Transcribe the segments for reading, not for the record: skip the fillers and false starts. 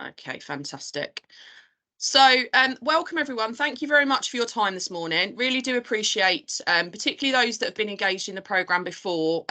Okay, fantastic. So welcome everyone. Thank you very much for your time this morning. Really do appreciate, particularly those that have been engaged in the programme before,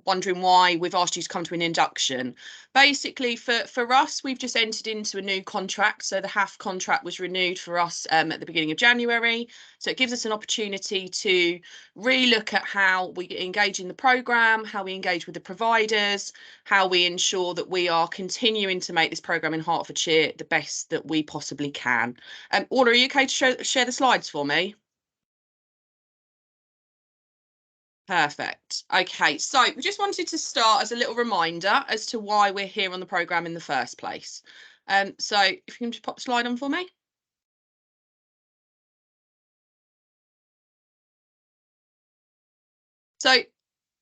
wondering why we've asked you to come to an induction. Basically, for us, we've just entered into a new contract. So the HAF contract was renewed for us at the beginning of January. So it gives us an opportunity to relook at how we engage in the programme, how we engage with the providers, how we ensure that we are continuing to make this programme in Hertfordshire the best that we possibly can. Orla, are you okay to share the slides for me? Perfect. Okay, so we just wanted to start as a little reminder as to why we're here on the programme in the first place. So if you can just pop the slide on for me. So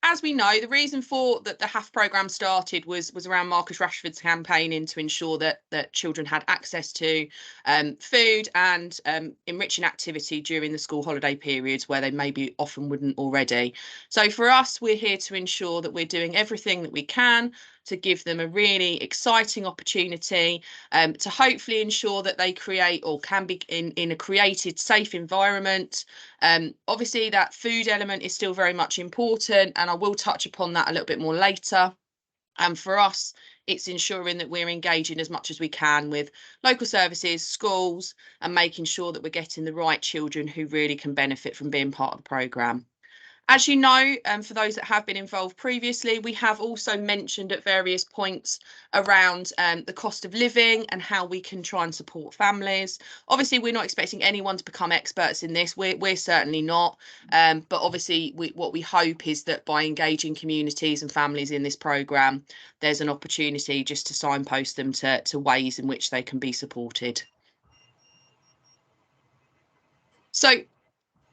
as we know, the reason for that the HAF programme started was around Marcus Rashford's campaigning to ensure that children had access to food and enriching activity during the school holiday periods where they maybe often wouldn't already. So for us, we're here to ensure that we're doing everything that we can to give them a really exciting opportunity to hopefully ensure that they create or can be in a created safe environment. Obviously, that food element is still very much important, and I will touch upon that a little bit more later. And for us, it's ensuring that we're engaging as much as we can with local services, schools, and making sure that we're getting the right children who really can benefit from being part of the programme. As you know, for those that have been involved previously, we have also mentioned at various points around the cost of living and how we can try and support families. Obviously, we're not expecting anyone to become experts in this. We're certainly not. But obviously, what we hope is that by engaging communities and families in this programme, there's an opportunity just to signpost them to ways in which they can be supported. So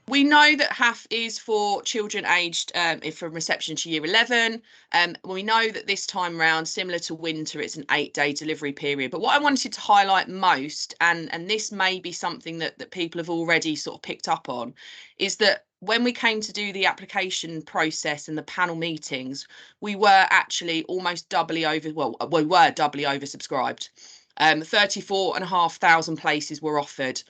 we know that HAF is for children aged from reception to year 11. We know that this time round, similar to winter, it's an 8-day delivery period. But what I wanted to highlight most, and this may be something that people have already sort of picked up on, is that when we came to do the application process and the panel meetings, we were actually almost doubly over, well, we were doubly oversubscribed. 34,500 places were offered.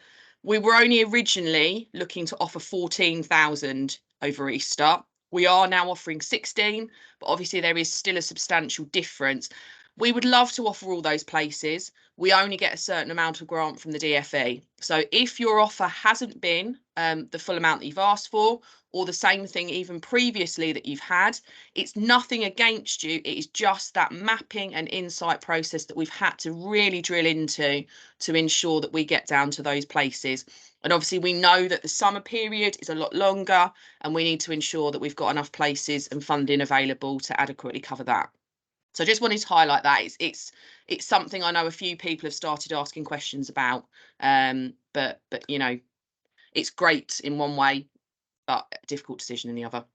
We were only originally looking to offer 14,000 over Easter. We are now offering 16, but obviously there is still a substantial difference. We would love to offer all those places. We only get a certain amount of grant from the DfE. So if your offer hasn't been the full amount that you've asked for, or the same thing even previously that you've had, it's nothing against you. It is just that mapping and insight process that we've had to really drill into to ensure that we get down to those places. And obviously we know that the summer period is a lot longer, and we need to ensure that we've got enough places and funding available to adequately cover that. So I just wanted to highlight that it's something I know a few people have started asking questions about, but you know, it's great in one way, but a difficult decision in the other.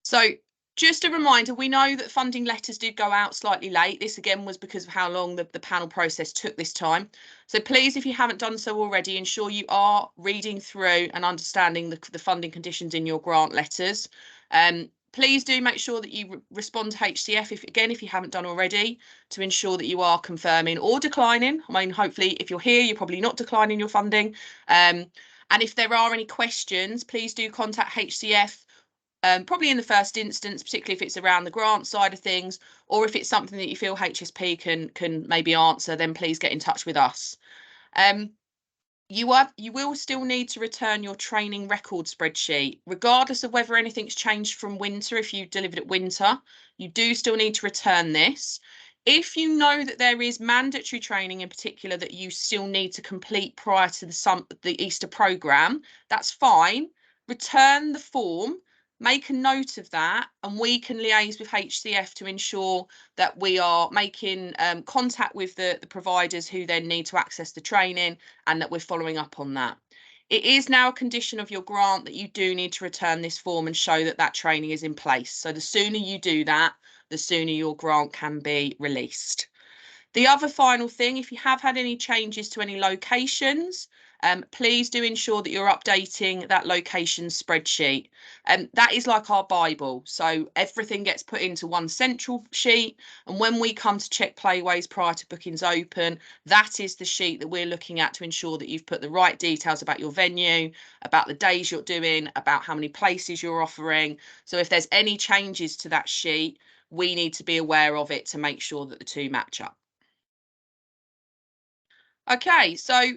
So just a reminder, we know that funding letters did go out slightly late. This again was because of how long the panel process took this time. So please, if you haven't done so already, ensure you are reading through and understanding the funding conditions in your grant letters. Please do make sure that you respond to HCF, if you haven't done already, to ensure that you are confirming or declining. I mean, hopefully, if you're here, you're probably not declining your funding. And if there are any questions, please do contact HCF, probably in the first instance, particularly if it's around the grant side of things, or if it's something that you feel HSP can maybe answer, then please get in touch with us. You will still need to return your training record spreadsheet, regardless of whether anything's changed from winter. If you delivered at winter, you do still need to return this. If you know that there is mandatory training in particular that you still need to complete prior to the Easter programme, that's fine. Return the form, make a note of that, and we can liaise with HCF to ensure that we are making contact with the providers who then need to access the training, and that we're following up on that. It is now a condition of your grant that you do need to return this form and show that that training is in place. So the sooner you do that, the sooner your grant can be released. The other final thing, if you have had any changes to any locations, please do ensure that you're updating that location spreadsheet. That is like our Bible. So everything gets put into one central sheet. And when we come to check Playwaze prior to bookings open, that is the sheet that we're looking at to ensure that you've put the right details about your venue, about the days you're doing, about how many places you're offering. So if there's any changes to that sheet, we need to be aware of it to make sure that the two match up. Okay, so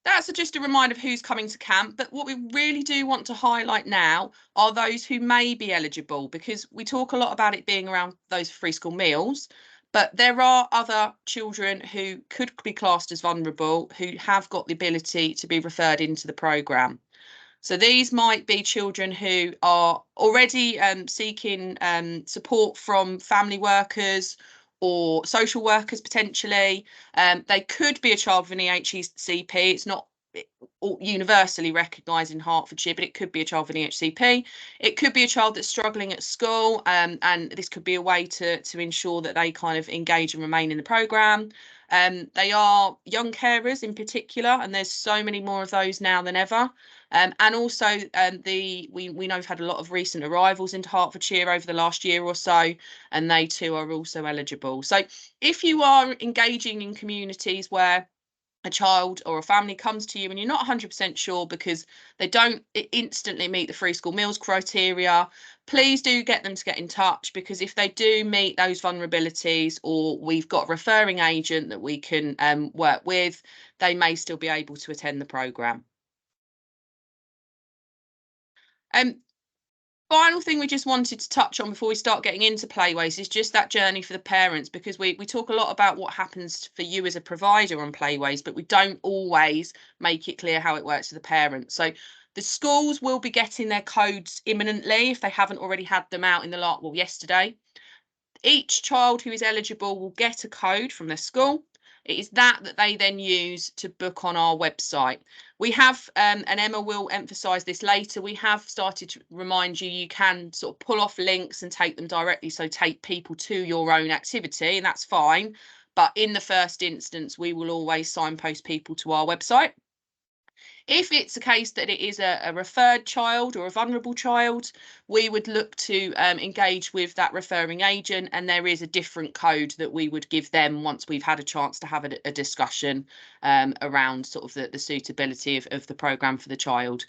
that's just a reminder of who's coming to camp. But what we really do want to highlight now are those who may be eligible, because we talk a lot about it being around those free school meals. But there are other children who could be classed as vulnerable who have got the ability to be referred into the programme. So these might be children who are already seeking support from family workers or social workers potentially. They could be a child with an EHCP. It's not universally recognised in Hertfordshire, but it could be a child with an EHCP. It could be a child that's struggling at school, and this could be a way to ensure that they kind of engage and remain in the programme. They are young carers in particular, and there's so many more of those now than ever. And also we know we've had a lot of recent arrivals into Hertfordshire over the last year or so, and they too are also eligible. So if you are engaging in communities where a child or a family comes to you and you're not 100% sure because they don't instantly meet the free school meals criteria, please do get them to get in touch, because if they do meet those vulnerabilities, or we've got a referring agent that we can work with, they may still be able to attend the programme. Final thing we just wanted to touch on before we start getting into Playwaze is just that journey for the parents, because we talk a lot about what happens for you as a provider on Playwaze, but we don't always make it clear how it works for the parents. So the schools will be getting their codes imminently if they haven't already had them out in the yesterday. Each child who is eligible will get a code from their school. It is that they then use to book on our website. We have, and Emma will emphasise this later, we have started to remind you, you can sort of pull off links and take them directly, so take people to your own activity, and that's fine. But in the first instance, we will always signpost people to our website. If it's a case that it is a referred child or a vulnerable child, we would look to engage with that referring agent, and there is a different code that we would give them once we've had a chance to have a discussion around sort of the suitability of the programme for the child.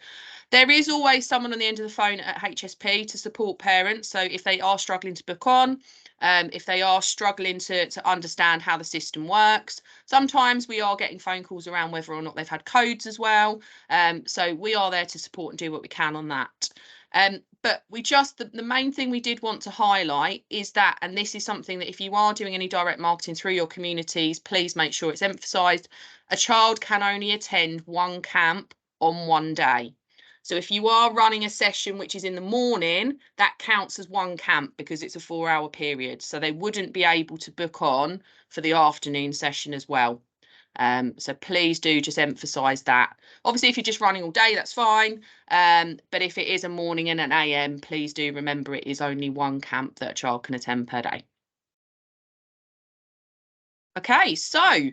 There is always someone on the end of the phone at HSP to support parents. So if they are struggling to book on, if they are struggling to understand how the system works, sometimes we are getting phone calls around whether or not they've had codes as well. So we are there to support and do what we can on that. But the main thing we did want to highlight is that, and this is something that if you are doing any direct marketing through your communities, please make sure it's emphasised, a child can only attend one camp on one day. So if you are running a session which is in the morning, that counts as one camp because it's a 4-hour period. So they wouldn't be able to book on for the afternoon session as well. So please do just emphasise that. Obviously, if you're just running all day, that's fine. But if it is a morning and an AM, please do remember it is only one camp that a child can attend per day. Okay, so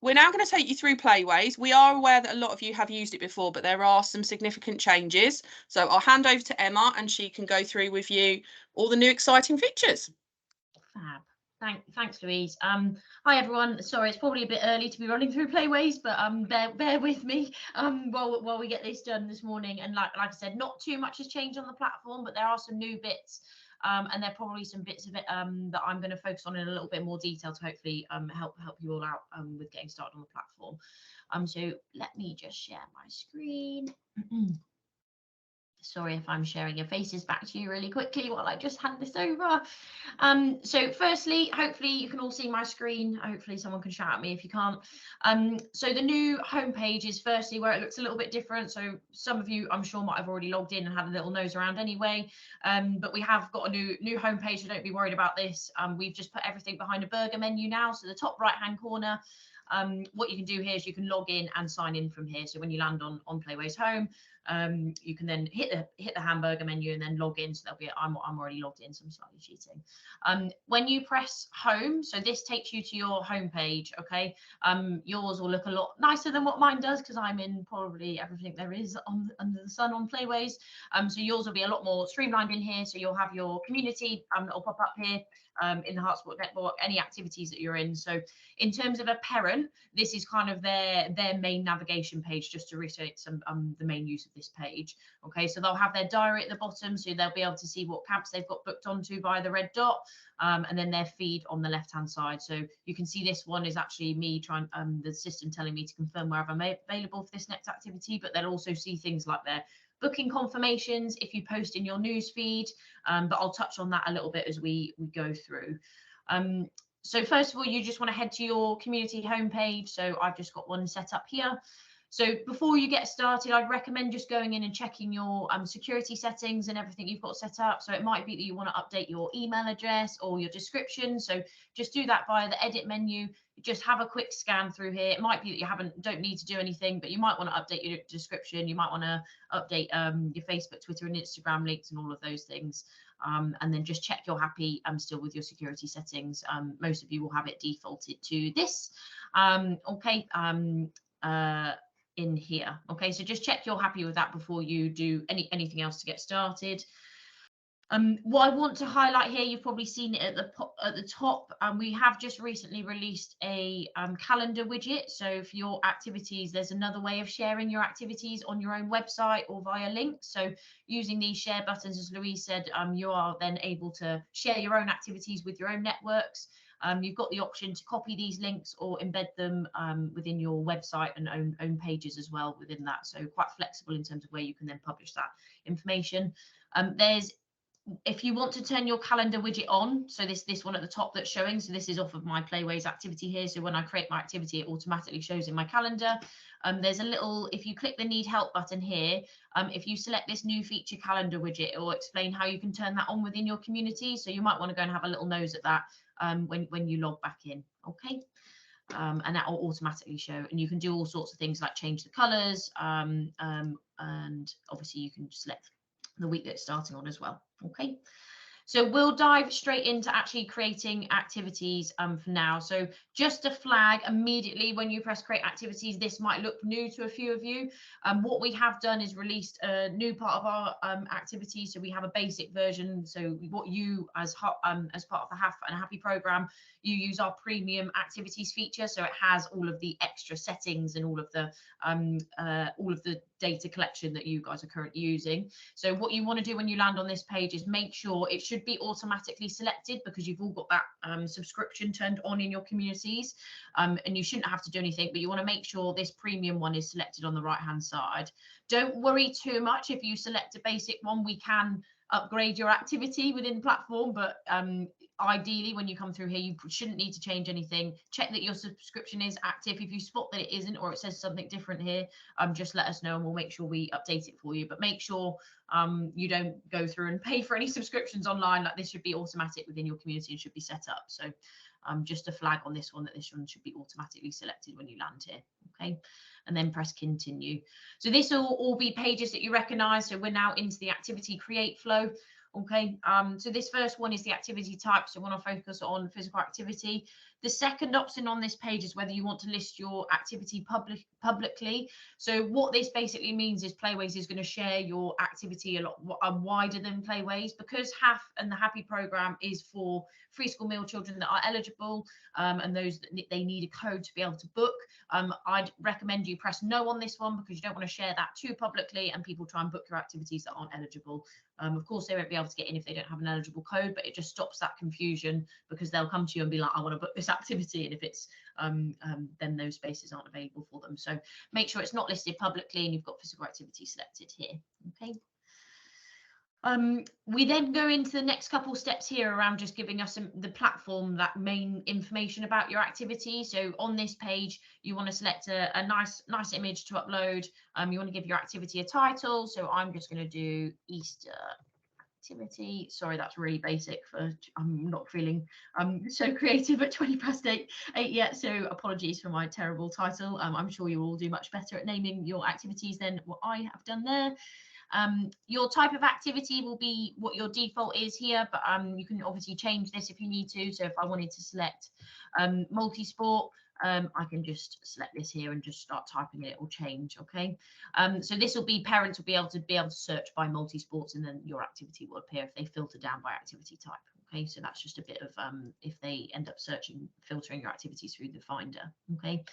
we're now going to take you through Playwaze. We are aware that a lot of you have used it before, but there are some significant changes. So I'll hand over to Emma and she can go through with you all the new exciting features. Fab. Thanks, Louise. Hi everyone. Sorry, it's probably a bit early to be running through Playwaze, but bear with me while we get this done this morning. And like I said, not too much has changed on the platform, but there are some new bits. And there are probably some bits of it that I'm going to focus on in a little bit more detail to hopefully help you all out with getting started on the platform. So let me just share my screen. Sorry if I'm sharing your faces back to you really quickly while I just hand this over. So firstly, hopefully you can all see my screen. Hopefully someone can shout at me if you can't. So the new homepage is firstly where it looks a little bit different. So some of you, I'm sure, might have already logged in and had a little nose around anyway. But we have got a new homepage, so don't be worried about this. We've just put everything behind a burger menu now. So the top right-hand corner, what you can do here is you can log in and sign in from here. So when you land on Playwaze Home, you can then hit the hamburger menu and then log in. So there'll be I'm already logged in, so I'm slightly cheating. When you press home, so this takes you to your home page. Okay, yours will look a lot nicer than what mine does because I'm in probably everything there is under the sun on Playwaze. So yours will be a lot more streamlined in here. So you'll have your community that will pop up here in the Herts Sports Network, any activities that you're in. So in terms of a parent, this is kind of their main navigation page, just to reiterate some the main use of this page. Okay, so they'll have their diary at the bottom, so they'll be able to see what camps they've got booked onto by the red dot, and then their feed on the left hand side. So you can see this one is actually me trying the system telling me to confirm wherever I'm available for this next activity, but they'll also see things like their booking confirmations if you post in your news feed, but I'll touch on that a little bit as we go through. So first of all, you just want to head to your community homepage. So I've just got one set up here. So before you get started, I'd recommend just going in and checking your security settings and everything you've got set up. So it might be that you want to update your email address or your description. So just do that via the edit menu. Just have a quick scan through here. It might be that you don't need to do anything, but you might want to update your description. You might want to update your Facebook, Twitter, and Instagram links and all of those things. And then just check you're happy still with your security settings. Most of you will have it defaulted to this. Okay. In here. Okay, so just check you're happy with that before you do anything else to get started. What I want to highlight here, you've probably seen it at the top. We have just recently released a calendar widget. So for your activities, there's another way of sharing your activities on your own website or via links. So using these share buttons, as Louise said, you are then able to share your own activities with your own networks. You've got the option to copy these links or embed them within your website and own pages as well within that. So quite flexible in terms of where you can then publish that information. If you want to turn your calendar widget on, so this one at the top that's showing, so this is off of my Playwaze activity here. So when I create my activity, it automatically shows in my calendar. There's a little, if you click the need help button here, if you select this new feature calendar widget, it will explain how you can turn that on within your community. So you might want to go and have a little nose at that when you log back in. Okay. And that will automatically show, and you can do all sorts of things like change the colors, and obviously you can select the week that it's starting on as well. Okay, so we'll dive straight into actually creating activities for now. So just a flag immediately when you press create activities, this might look new to a few of you. What we have done is released a new part of our activity. So we have a basic version. So what you as part of the HAF and Happy program, you use our premium activities feature. So it has all of the extra settings and all of the data collection that you guys are currently using. So what you want to do when you land on this page is make sure it should be automatically selected, because you've all got that subscription turned on in your communities, and you shouldn't have to do anything, but you want to make sure this premium one is selected on the right hand side. Don't worry too much if you select a basic one. We can upgrade your activity within the platform, but ideally when you come through here, you shouldn't need to change anything. Check that your subscription is active. If you spot that it isn't, or it says something different here, just let us know and we'll make sure we update it for you. But make sure you don't go through and pay for any subscriptions online. Like, this should be automatic within your community and should be set up. So just a flag on this one, that this one should be automatically selected when you land here. Okay, and then press continue. So this will all be pages that you recognize. So we're now into the activity create flow. Okay, so this first one is the activity type. So we want to focus on physical activity. The second option on this page is whether you want to list your activity publicly. So what this basically means is Playwaze is going to share your activity a lot wider than Playwaze, because HAF and the Happy program is for free school meal children that are eligible, and those that they need a code to be able to book. I'd recommend you press no on this one, because you don't want to share that too publicly and people try and book your activities that aren't eligible. Of course, they won't be able to get in if they don't have an eligible code, but it just stops that confusion, because they'll come to you and be like, I want to book this activity, and if it's then those spaces aren't available for them. So make sure it's not listed publicly and you've got physical activity selected here. Okay. We then go into the next couple steps here around just giving us the platform that main information about your activity. So on this page, you want to select a nice image to upload. You want to give your activity a title. So I'm just going to do Easter activity. Sorry, that's really basic for, I'm not feeling so creative at 8 yet, so apologies for my terrible title. I'm sure you'll all do much better at naming your activities than what I have done there. Your type of activity will be what your default is here, but you can obviously change this if you need to. So if I wanted to select multi-sport, I can just select this here and just start typing it. It will change. Okay, so this will be, parents will be able to search by multi-sports, and then your activity will appear if they filter down by activity type. Okay, so that's just a bit of if they end up filtering your activities through the finder. Okay.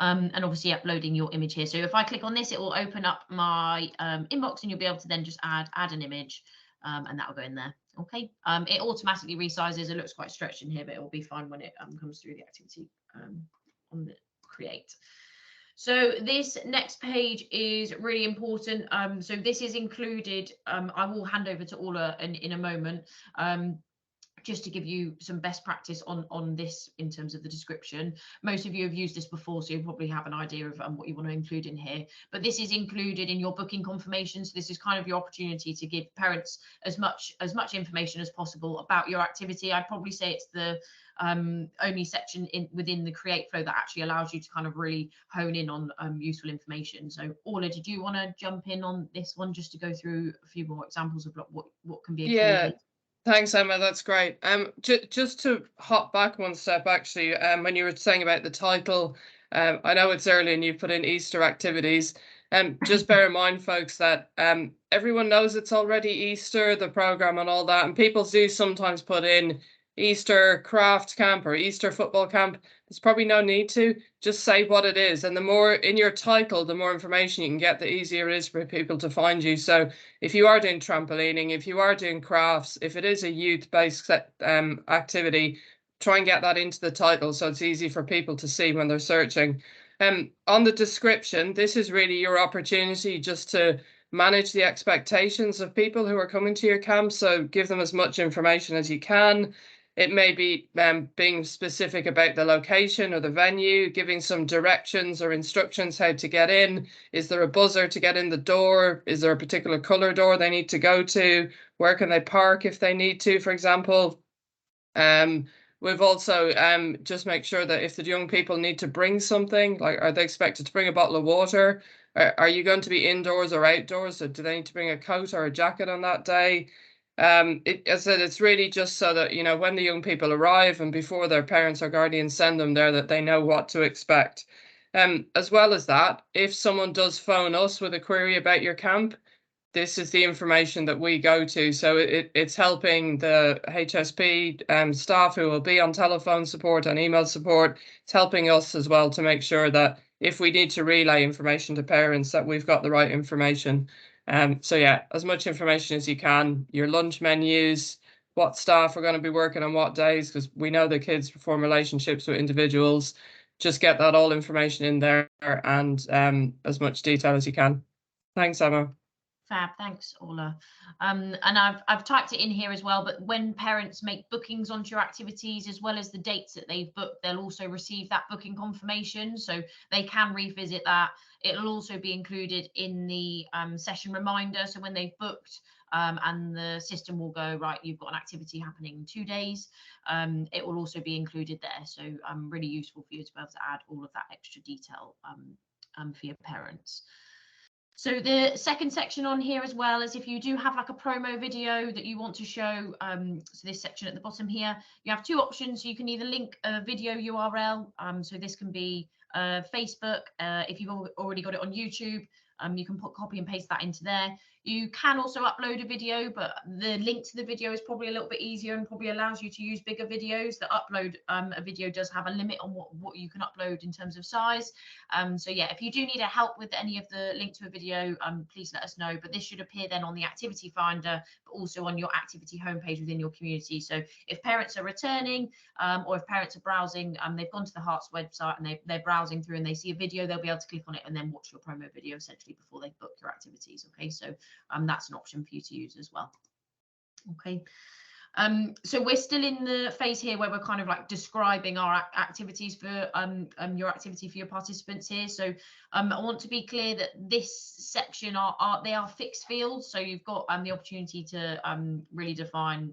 And obviously uploading your image here. So if I click on this, it will open up my inbox, and you'll be able to then just add an image, and that will go in there. Okay. It automatically resizes. It looks quite stretched in here, but it will be fine when it comes through the activity on the create. So this next page is really important. So this is included. I will hand over to Orla in a moment. Just to give you some best practice on this in terms of the description. Most of you have used this before, so you probably have an idea of what you want to include in here. But this is included in your booking confirmation. So this is kind of your opportunity to give parents as much information as possible about your activity. I'd probably say it's the only section within the create flow that actually allows you to kind of really hone in on useful information. So Orla, did you want to jump in on this one just to go through a few more examples of what can be included? Yeah. Thanks, Emma. That's great. Just to hop back one step, actually, when you were saying about the title, I know it's early and you've put in Easter activities. Just bear in mind, folks, that everyone knows it's already Easter, the program and all that, and people do sometimes put in Easter craft camp or Easter football camp. There's probably no need to. Just say what it is, and the more in your title, the more information you can get, the easier it is for people to find you. So if you are doing trampolining, if you are doing crafts, if it is a youth-based activity, try and get that into the title so it's easy for people to see when they're searching. On the description, this is really your opportunity just to manage the expectations of people who are coming to your camp. So give them as much information as you can. It may be being specific about the location or the venue, giving some directions or instructions how to get in. Is there a buzzer to get in the door? Is there a particular colour door they need to go to? Where can they park if they need to, for example? We've also just make sure that if the young people need to bring something, like are they expected to bring a bottle of water? Are you going to be indoors or outdoors? Or do they need to bring a coat or a jacket on that day? As I said, it's really just so that, you know, when the young people arrive and before their parents or guardians send them there, that they know what to expect. As well as that, if someone does phone us with a query about your camp, this is the information that we go to. So it's helping the HSP staff who will be on telephone support and email support. It's helping us as well to make sure that if we need to relay information to parents, that we've got the right information. So yeah, as much information as you can, your lunch menus, what staff are going to be working on what days, because we know the kids form relationships with individuals. Just get that all information in there and as much detail as you can. Thanks, Emma. Fab, thanks, Orla. And I've typed it in here as well, but when parents make bookings onto your activities, as well as the dates that they've booked, they'll also receive that booking confirmation, so they can revisit that. It'll also be included in the session reminder, so when they've booked and the system will go, right, you've got an activity happening in 2 days, it will also be included there. So really useful for you to be able to add all of that extra detail for your parents. So the second section on here as well is if you do have like a promo video that you want to show, so this section at the bottom here, you have two options. You can either link a video URL, so this can be Facebook. If you've already got it on YouTube, you can copy and paste that into there. You can also upload a video, but the link to the video is probably a little bit easier and probably allows you to use bigger videos. The upload a video does have a limit on what you can upload in terms of size. So yeah, if you do need help with any of the link to a video, please let us know. But this should appear then on the activity finder, but also on your activity homepage within your community. So if parents are returning or if parents are browsing, they've gone to the Herts website and they're browsing through and they see a video, they'll be able to click on it and then watch your promo video essentially before they book your activities. Okay, so that's an option for you to use as well. Okay. So we're still in the phase here where we're kind of like describing our activities for your activity for your participants here. So I want to be clear that this section they are fixed fields. So you've got the opportunity to really define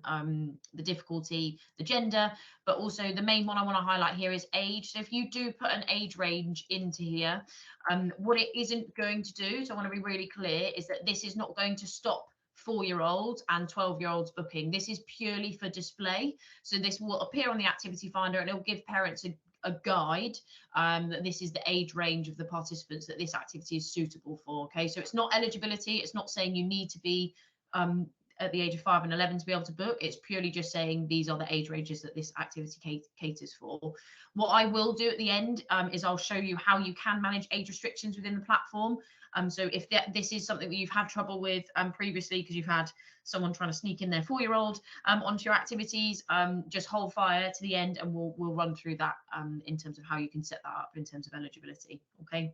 the difficulty, the gender, but also the main one I want to highlight here is age. So if you do put an age range into here, what it isn't going to do, so I want to be really clear, is that this is not going to stop 4-year-olds and 12-year-olds booking. This is purely for display. So this will appear on the activity finder and it will give parents a guide that this is the age range of the participants that this activity is suitable for. Okay, so it's not eligibility. It's not saying you need to be at the age of 5 and 11 to be able to book. It's purely just saying these are the age ranges that this activity caters for. What I will do at the end is I'll show you how you can manage age restrictions within the platform. So if this is something that you've had trouble with previously because you've had someone trying to sneak in their 4-year-old onto your activities, just hold fire to the end and we'll run through that in terms of how you can set that up in terms of eligibility. Okay.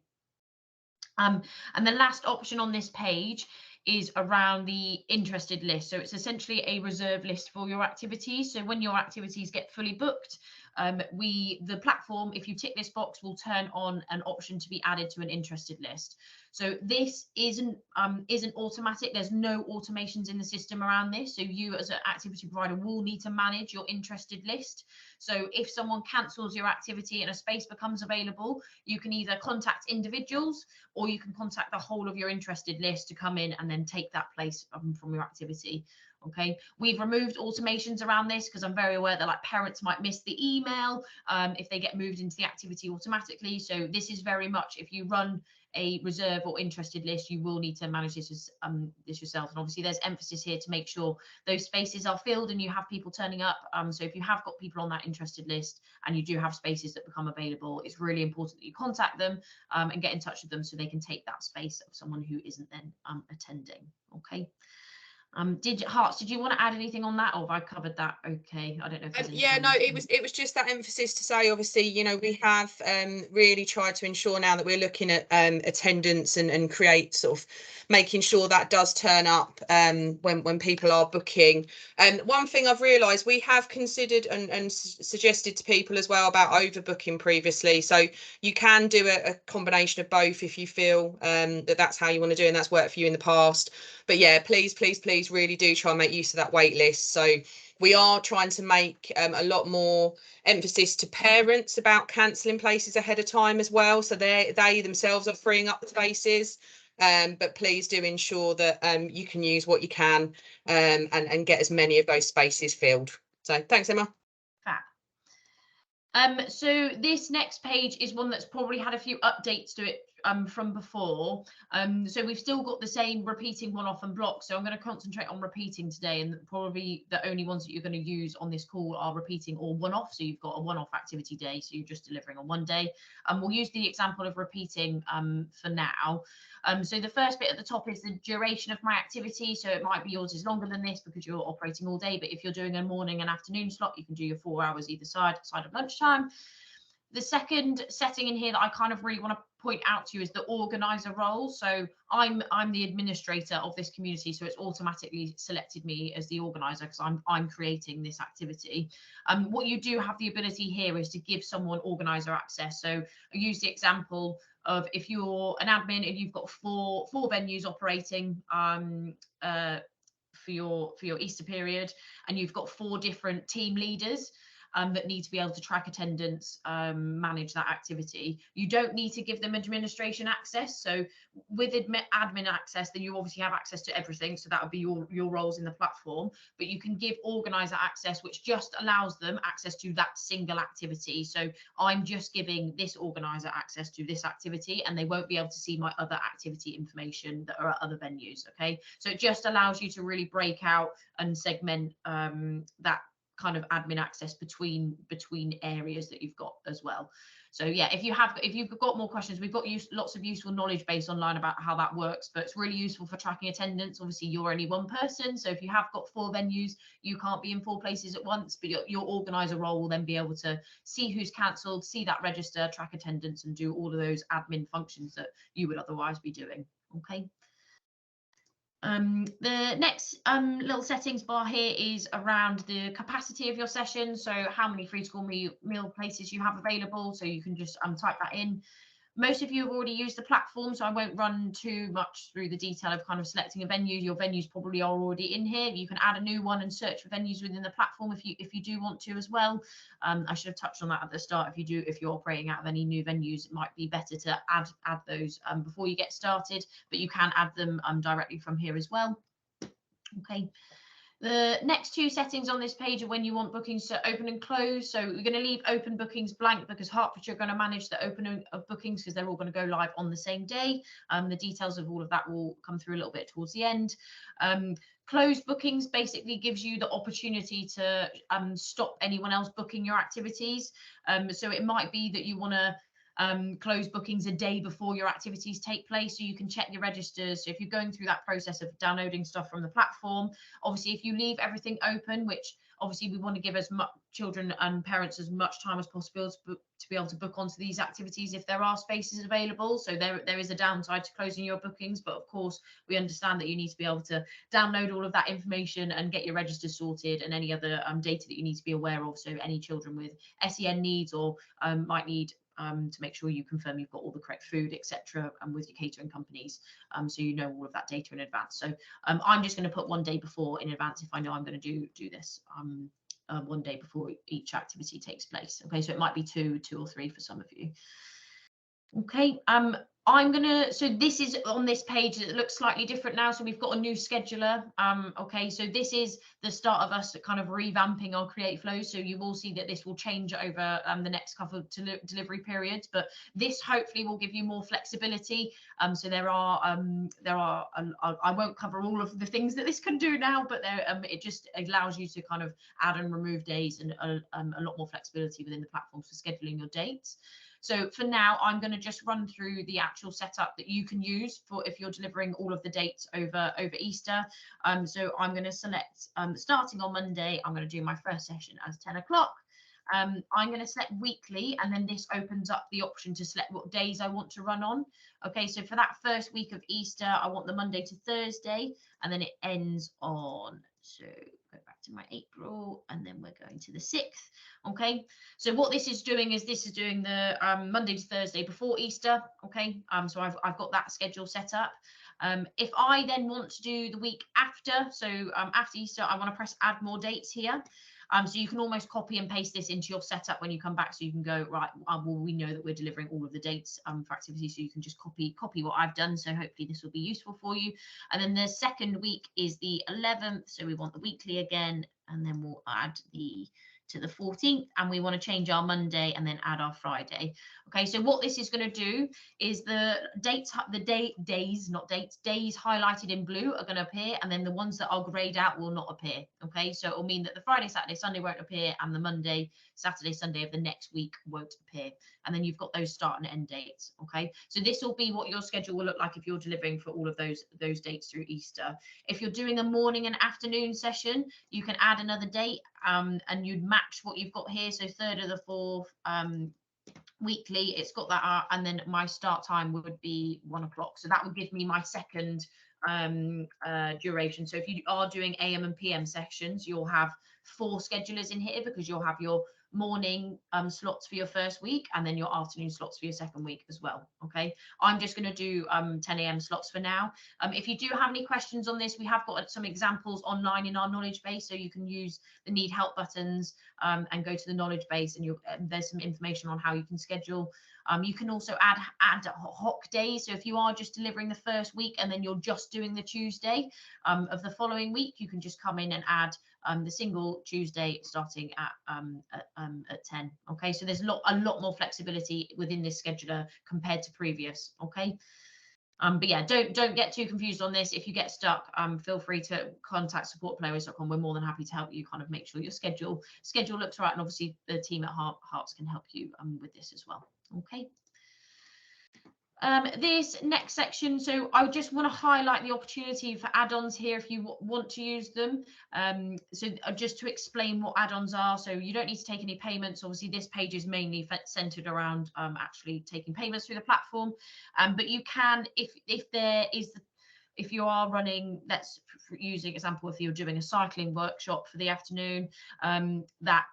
And the last option on this page is around the interested list. So it's essentially a reserve list for your activities. So when your activities get fully booked, the platform, if you tick this box, will turn on an option to be added to an interested list. So this isn't automatic. There's no automations in the system around this. So you as an activity provider will need to manage your interested list. So if someone cancels your activity and a space becomes available, you can either contact individuals or you can contact the whole of your interested list to come in and then take that place from your activity. Okay, we've removed automations around this because I'm very aware that like parents might miss the email if they get moved into the activity automatically. So this is very much, if you run a reserve or interested list, you will need to manage this yourself. And obviously there's emphasis here to make sure those spaces are filled and you have people turning up. So if you have got people on that interested list and you do have spaces that become available, it's really important that you contact them and get in touch with them so they can take that space of someone who isn't then attending. Okay. Herts, did you want to add anything on that, or have I covered that okay? I don't know if there's yeah, no, it was just that emphasis to say, obviously, you know, we have really tried to ensure now that we're looking at attendance and create sort of making sure that does turn up when people are booking. And one thing I've realised, we have considered and suggested to people as well about overbooking previously. So you can do a combination of both if you feel that that's how you want to do, and that's worked for you in the past. But yeah, please really do try and make use of that wait list. So we are trying to make a lot more emphasis to parents about cancelling places ahead of time as well. So they themselves are freeing up the spaces. But please do ensure that you can use what you can and get as many of those spaces filled. So thanks, Emma. Fab. So this next page is one that's probably had a few updates to it from before. So we've still got the same repeating one-off and block. So I'm going to concentrate on repeating today, and probably the only ones that you're going to use on this call are repeating or one-off. So you've got a one-off activity day, so you're just delivering on one day. We'll use the example of repeating for now. So the first bit at the top is the duration of my activity. So it might be yours is longer than this because you're operating all day, but if you're doing a morning and afternoon slot, you can do your 4 hours either side of lunchtime. The second setting in here that I kind of really want to point out to you is the organizer role. So I'm the administrator of this community, so it's automatically selected me as the organizer because I'm creating this activity. What you do have the ability here is to give someone organizer access. So I use the example of if you're an admin and you've got four venues operating for your Easter period, and you've got 4 different team leaders that need to be able to track attendance, manage that activity. You don't need to give them administration access. So with admin access, then you obviously have access to everything. So that would be your roles in the platform, but you can give organizer access, which just allows them access to that single activity. So I'm just giving this organizer access to this activity, and they won't be able to see my other activity information that are at other venues. Okay, so it just allows you to really break out and segment that kind of admin access between areas that you've got as well. So yeah, if you've got more questions, we've got lots of useful knowledge base online about how that works, but it's really useful for tracking attendance. Obviously you're only one person, so if you have got 4 venues, you can't be in 4 places at once, but your organizer role will then be able to see who's cancelled, see that register, track attendance, and do all of those admin functions that you would otherwise be doing. Okay. The next little settings bar here is around the capacity of your session. So how many free school meal places you have available. So you can just type that in. Most of you have already used the platform, so I won't run too much through the detail of kind of selecting a venue. Your venues probably are already in here. You can add a new one and search for venues within the platform if you do want to as well. I should have touched on that at the start. If you're operating out of any new venues, it might be better to add those before you get started, but you can add them directly from here as well. Okay. The next two settings on this page are when you want bookings to open and close. So we're going to leave open bookings blank because Hertfordshire are going to manage the opening of bookings because they're all going to go live on the same day. The details of all of that will come through a little bit towards the end. Closed bookings basically gives you the opportunity to stop anyone else booking your activities. So it might be that you want to close bookings a day before your activities take place, so you can check your registers. So if you're going through that process of downloading stuff from the platform, obviously if you leave everything open, which obviously we want to give as much children and parents as much time as possible to be able to book onto these activities if there are spaces available. So there is a downside to closing your bookings, but of course we understand that you need to be able to download all of that information and get your registers sorted and any other data that you need to be aware of. So any children with SEN needs or might need to make sure you confirm you've got all the correct food, etc., with your catering companies, so you know all of that data in advance. So I'm just going to put 1 day before in advance if I know I'm going to do this 1 day before each activity takes place. Okay, so it might be two or three for some of you. Okay, so this is on this page. It looks slightly different now. So we've got a new scheduler. Okay, so this is the start of us kind of revamping our create flows. So you will see that this will change over the next couple of delivery periods, but this hopefully will give you more flexibility. So there are I won't cover all of the things that this can do now, but it just allows you to kind of add and remove days and a lot more flexibility within the platform for scheduling your dates. So for now, I'm going to just run through the actual setup that you can use for if you're delivering all of the dates over Easter. So I'm going to select starting on Monday, I'm going to do my first session as 10 o'clock. I'm going to select weekly, and then this opens up the option to select what days I want to run on. Okay, so for that first week of Easter, I want the Monday to Thursday, and then it ends on, so go back to my April, and then we're going to the 6th. Okay, so what this is doing is the Monday to Thursday before Easter. Okay, so I've got that schedule set up. If I then want to do the week after, so after Easter, I want to press add more dates here. So you can almost copy and paste this into your setup when you come back. So you can go, right, well, we know that we're delivering all of the dates for activities. So you can just copy what I've done. So hopefully this will be useful for you. And then the second week is the 11th. So we want the weekly again, and then we'll add to the 14th, and we want to change our Monday and then add our Friday. Okay, so what this is going to do is the days highlighted in blue are going to appear, and then the ones that are grayed out will not appear. Okay, so it will mean that the Friday, Saturday, Sunday won't appear, and the Monday, Saturday, Sunday of the next week won't appear. And then you've got those start and end dates. Okay, so this will be what your schedule will look like if you're delivering for all of those dates through Easter. If you're doing a morning and afternoon session, you can add another date, and you'd match what you've got here. So 3rd of the 4th, weekly, it's got that, and then my start time would be 1 o'clock. So that would give me my second duration. So if you are doing AM and PM sessions, you'll have 4 schedulers in here, because you'll have your morning slots for your first week, and then your afternoon slots for your second week as well. Okay, I'm just going to do 10 AM slots for now. If you do have any questions on this, we have got some examples online in our knowledge base, so you can use the need help buttons and go to the knowledge base, and there's some information on how you can schedule. You can also add hoc days. So if you are just delivering the first week and then you're just doing the Tuesday of the following week, you can just come in and add the single Tuesday starting at 10. Okay, so there's a lot more flexibility within this scheduler compared to previous. Okay, but yeah, don't get too confused on this. If you get stuck, feel free to contact support@playwaze.com. We're more than happy to help you kind of make sure your schedule looks right, and obviously the team at Herts can help you with this as well. Okay. This next section, so I just want to highlight the opportunity for add-ons here if you want to use them. So just to explain what add-ons are, so you don't need to take any payments. Obviously, this page is mainly centered around actually taking payments through the platform, but you can, if there is if you are running, let's use an example, if you're doing a cycling workshop for the afternoon, that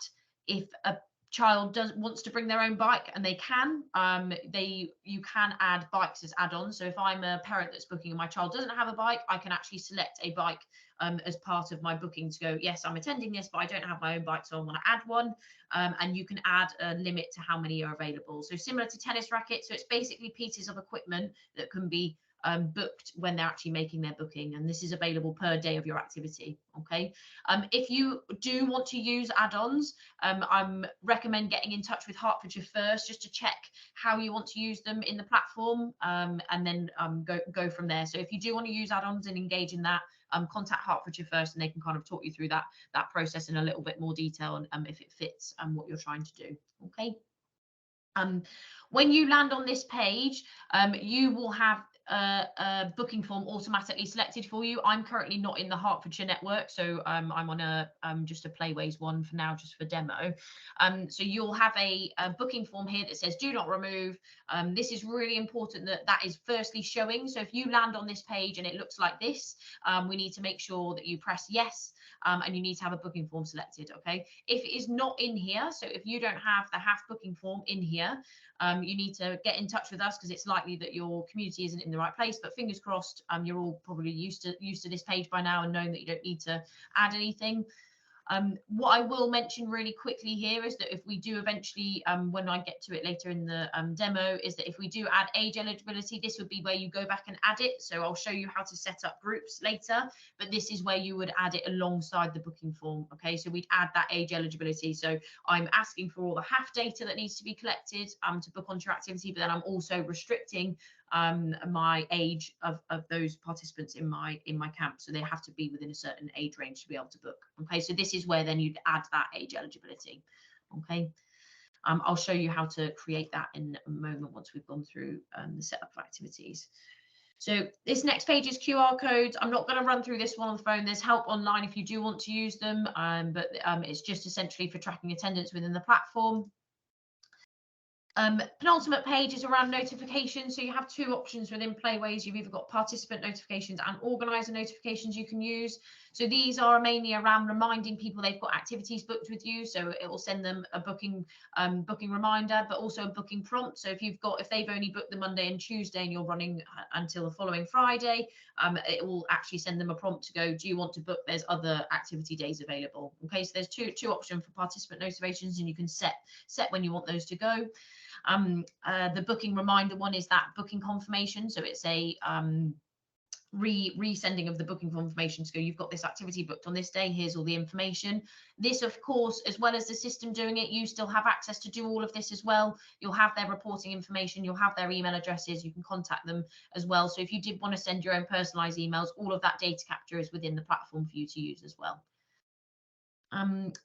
if a child wants to bring their own bike, and they can, you can add bikes as add-ons. So if I'm a parent that's booking and my child doesn't have a bike, I can actually select a bike as part of my booking to go, yes, I'm attending this, but I don't have my own bike, so I want to add one. And you can add a limit to how many are available. So similar to tennis rackets, so it's basically pieces of equipment that can be booked when they're actually making their booking, and this is available per day of your activity. Okay, if you do want to use add-ons, I recommend getting in touch with Hertfordshire first, just to check how you want to use them in the platform, and then go from there. So if you do want to use add-ons and engage in that, contact Hertfordshire first, and they can kind of talk you through that process in a little bit more detail, and if it fits what you're trying to do. Okay. When you land on this page, you will have a booking form automatically selected for you. I'm currently not in the Hertfordshire network, so I'm on a just a Playwaze one for now, just for demo. So you'll have a booking form here that says do not remove. This is really important that is firstly showing. So if you land on this page and it looks like this, we need to make sure that you press yes, and you need to have a booking form selected. Okay, if it is not in here, so if you don't have the HAF booking form in here, you need to get in touch with us, because it's likely that your community isn't in the right place. But fingers crossed, you're all probably used to this page by now and knowing that you don't need to add anything. What I will mention really quickly here is that if we do eventually, when I get to it later in the demo, is that if we do add age eligibility, this would be where you go back and add it. So I'll show you how to set up groups later, but this is where you would add it alongside the booking form. Okay, so we'd add that age eligibility. So I'm asking for all the HAF data that needs to be collected to book onto your activity, but then I'm also restricting my age of those participants in my camp, so they have to be within a certain age range to be able to book. Okay, so this is where then you'd add that age eligibility. Okay, I'll show you how to create that in a moment once we've gone through the setup of activities. So this next page is QR codes. I'm not going to run through this one on the phone. There's help online if you do want to use them, but it's just essentially for tracking attendance within the platform. Penultimate page is around notifications. So you have two options within Playwaze. You've either got participant notifications and organizer notifications you can use. So these are mainly around reminding people they've got activities booked with you. So it will send them a booking reminder, but also a booking prompt. So if they've only booked the Monday and Tuesday and you're running until the following Friday, it will actually send them a prompt to go, do you want to book? There's other activity days available. Okay, so there's two options for participant notifications, and you can set when you want those to go. The booking reminder one is that booking confirmation. So it's a resending of the booking confirmation to go, you've got this activity booked on this day, here's all the information. This, of course, as well as the system doing it, you still have access to do all of this as well. You'll have their reporting information, you'll have their email addresses, you can contact them as well. So if you did want to send your own personalized emails, all of that data capture is within the platform for you to use as well.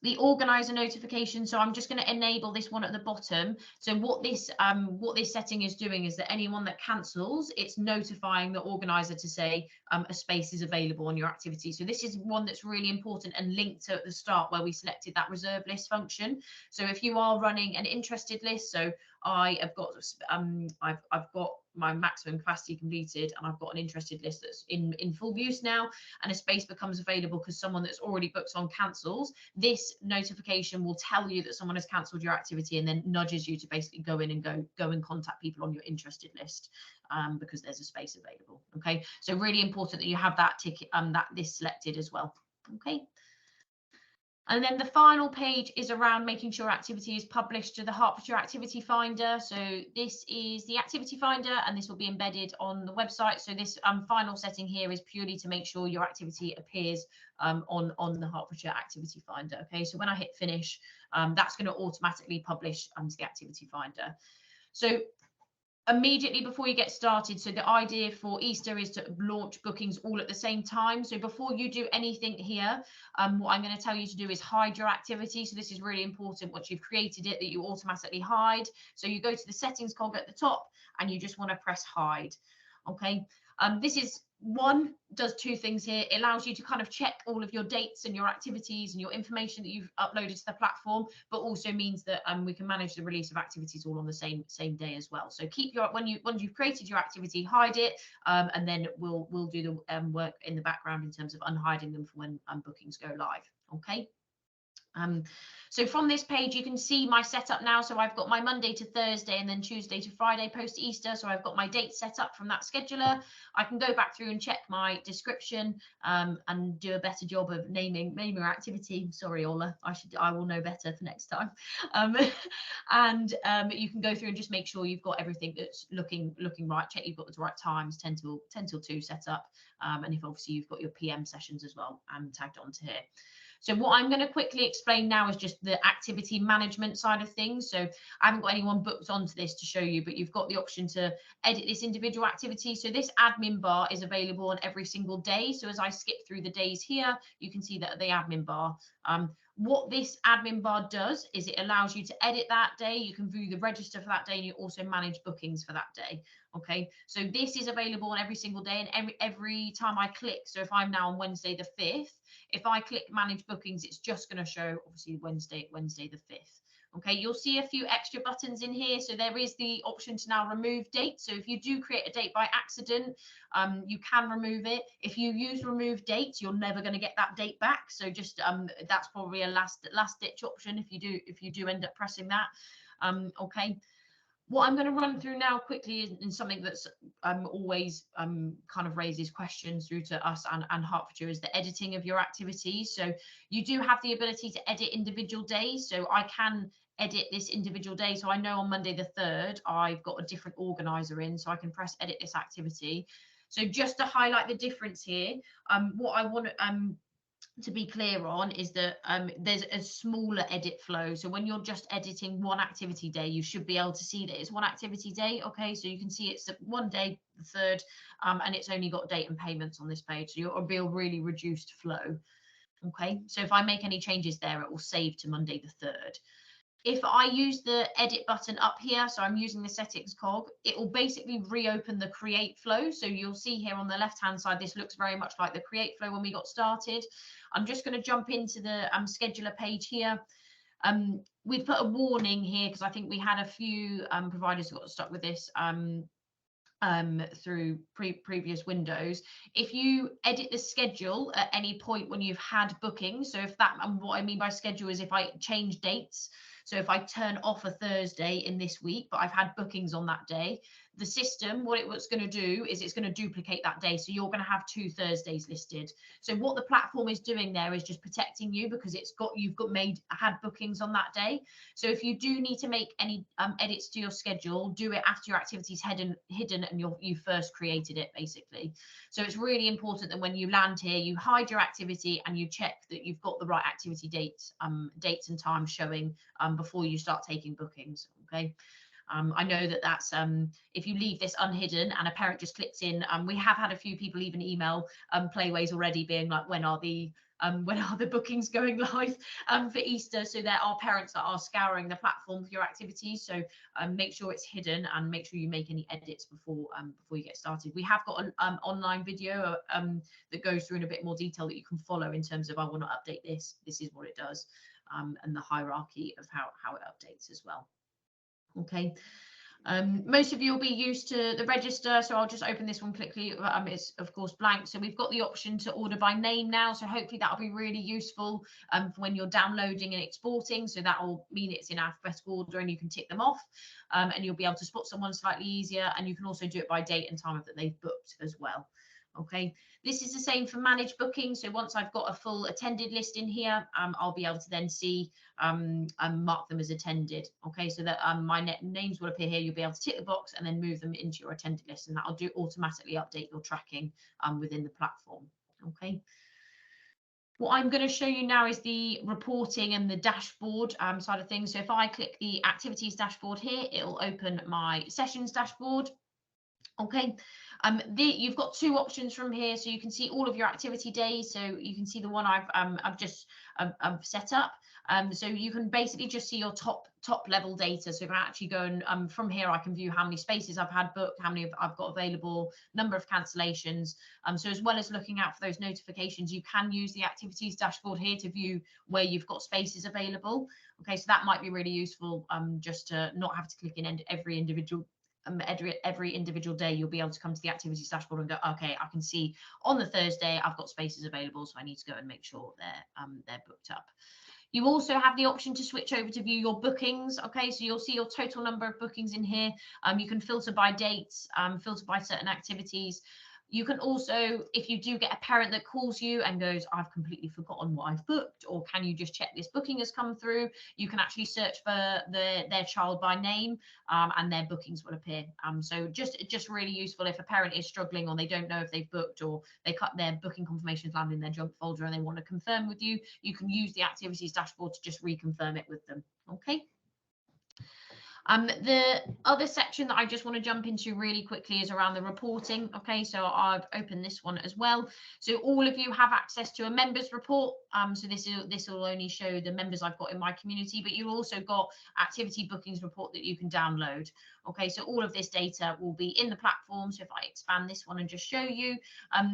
The organizer notification, so I'm just going to enable this one at the bottom. So what this setting is doing is that anyone that cancels, it's notifying the organizer to say a space is available on your activity. So this is one that's really important and linked to at the start where we selected that reserve list function. So if you are running an interested list, so I've got my maximum capacity completed, and I've got an interested list that's in full use now, and a space becomes available because someone that's already booked on cancels, this notification will tell you that someone has cancelled your activity, and then nudges you to basically go in and go and contact people on your interested list, because there's a space available. Okay, so really important that you have that ticket, this selected as well. Okay. And then the final page is around making sure activity is published to the Hertfordshire Activity Finder. So this is the Activity Finder, and this will be embedded on the website. So this final setting here is purely to make sure your activity appears on the Hertfordshire Activity Finder. Okay, so when I hit finish, that's going to automatically publish to the Activity Finder. So immediately before you get started, so the idea for Easter is to launch bookings all at the same time. So before you do anything here, what I'm going to tell you to do is hide your activity. So this is really important. Once you've created it, that you automatically hide. So you go to the settings cog at the top, and you just want to press hide. Okay, this is one does two things here. It allows you to kind of check all of your dates and your activities and your information that you've uploaded to the platform, but also means that we can manage the release of activities all on the same day as well. So keep your once you've created your activity, hide it, and then we'll do the work in the background in terms of unhiding them for when bookings go live. Okay. So from this page, you can see my setup now. So I've got my Monday to Thursday and then Tuesday to Friday post Easter. So I've got my date set up from that scheduler. I can go back through and check my description and do a better job of naming your activity. Sorry, Ola, I will know better for next time. And you can go through and just make sure you've got everything that's looking right. Check you've got the right times, 10 till 2 set up. And if obviously you've got your PM sessions as well tagged onto here. So what I'm going to quickly explain now is just the activity management side of things. So I haven't got anyone booked onto this to show you, but you've got the option to edit this individual activity. So this admin bar is available on every single day. So as I skip through the days here, you can see that the admin bar. What this admin bar does is it allows you to edit that day. You can view the register for that day, and you also manage bookings for that day. Okay, so this is available on every single day, and every time I click, so if I'm now on Wednesday the 5th, if I click manage bookings, it's just going to show obviously Wednesday the 5th. Okay, you'll see a few extra buttons in here. So there is the option to now remove date. So if you do create a date by accident, you can remove it. If you use remove dates, you're never going to get that date back. So just that's probably a last ditch option if you do end up pressing that. Okay. What I'm going to run through now quickly is something that's always kind of raises questions through to us and Hertfordshire is the editing of your activities. So you do have the ability to edit individual days. So I can edit this individual day. So I know on Monday the 3rd, I've got a different organizer in, so I can press edit this activity. So just to highlight the difference here, what I want to be clear on is that there's a smaller edit flow. So when you're just editing one activity day, you should be able to see that it's one activity day. Okay, so you can see it's one day, the 3rd, and it's only got date and payments on this page. So you'll be a really reduced flow. Okay, so if I make any changes there, it will save to Monday the 3rd. If I use the edit button up here, so I'm using the settings cog, it will basically reopen the create flow. So you'll see here on the left hand side, this looks very much like the create flow when we got started. I'm just going to jump into the scheduler page here. We've put a warning here because I think we had a few providers who got stuck with this through previous windows. If you edit the schedule at any point when you've had bookings, so if that, and what I mean by schedule is if I change dates, so if I turn off a Thursday in this week, but I've had bookings on that day, the system, what it's going to do is it's going to duplicate that day. So you're going to have 2 Thursdays listed. So what the platform is doing there is just protecting you because you've had bookings on that day. So if you do need to make any edits to your schedule, do it after your activity's hidden and you first created it, basically. So it's really important that when you land here, you hide your activity and you check that you've got the right activity dates and times showing before you start taking bookings. Okay. I know that that's if you leave this unhidden and a parent just clicks in, we have had a few people even email Playwaze already being like, when are the bookings going live for Easter? So there are parents that are scouring the platform for your activities. So make sure it's hidden and make sure you make any edits before you get started. We have got an online video that goes through in a bit more detail that you can follow in terms of I want to update this is what it does, and the hierarchy of how it updates as well. Okay, most of you will be used to the register, so I'll just open this one quickly. It's of course blank, so we've got the option to order by name now, so hopefully that'll be really useful for when you're downloading and exporting. So that will mean it's in alphabetical order and you can tick them off, and you'll be able to spot someone slightly easier, and you can also do it by date and time that they've booked as well. Okay, this is the same for managed bookings. So once I've got a full attended list in here, I'll be able to then see and mark them as attended. Okay, so that my names will appear here. You'll be able to tick the box and then move them into your attended list, and that'll automatically update your tracking within the platform. Okay. What I'm going to show you now is the reporting and the dashboard side of things. So if I click the activities dashboard here, it'll open my sessions dashboard. Okay, you've got 2 options from here, so you can see all of your activity days. So you can see the one I've just set up. So you can basically just see your top level data. So if I actually go and from here, I can view how many spaces I've had booked, how many I've got available, number of cancellations. So as well as looking out for those notifications, you can use the activities dashboard here to view where you've got spaces available. Okay, so that might be really useful, just to not have to click in every individual day. You'll be able to come to the activities dashboard and go, okay, I can see on the Thursday I've got spaces available, so I need to go and make sure they're booked up. You also have the option to switch over to view your bookings. Okay, so you'll see your total number of bookings in here. You can filter by dates, filter by certain activities. You can also, if you do get a parent that calls you and goes, I've completely forgotten what I've booked, or can you just check this booking has come through, you can actually search for their child by name, and their bookings will appear. So just really useful if a parent is struggling, or they don't know if they've booked, or they cut their booking confirmations land in their junk folder and they want to confirm with you, you can use the activities dashboard to just reconfirm it with them. Okay. The other section that I just want to jump into really quickly is around the reporting. Okay, so I've opened this one as well. So all of you have access to a members report. So this will only show the members I've got in my community, but you've also got activity bookings report that you can download. Okay, so all of this data will be in the platform. So if I expand this one and just show you,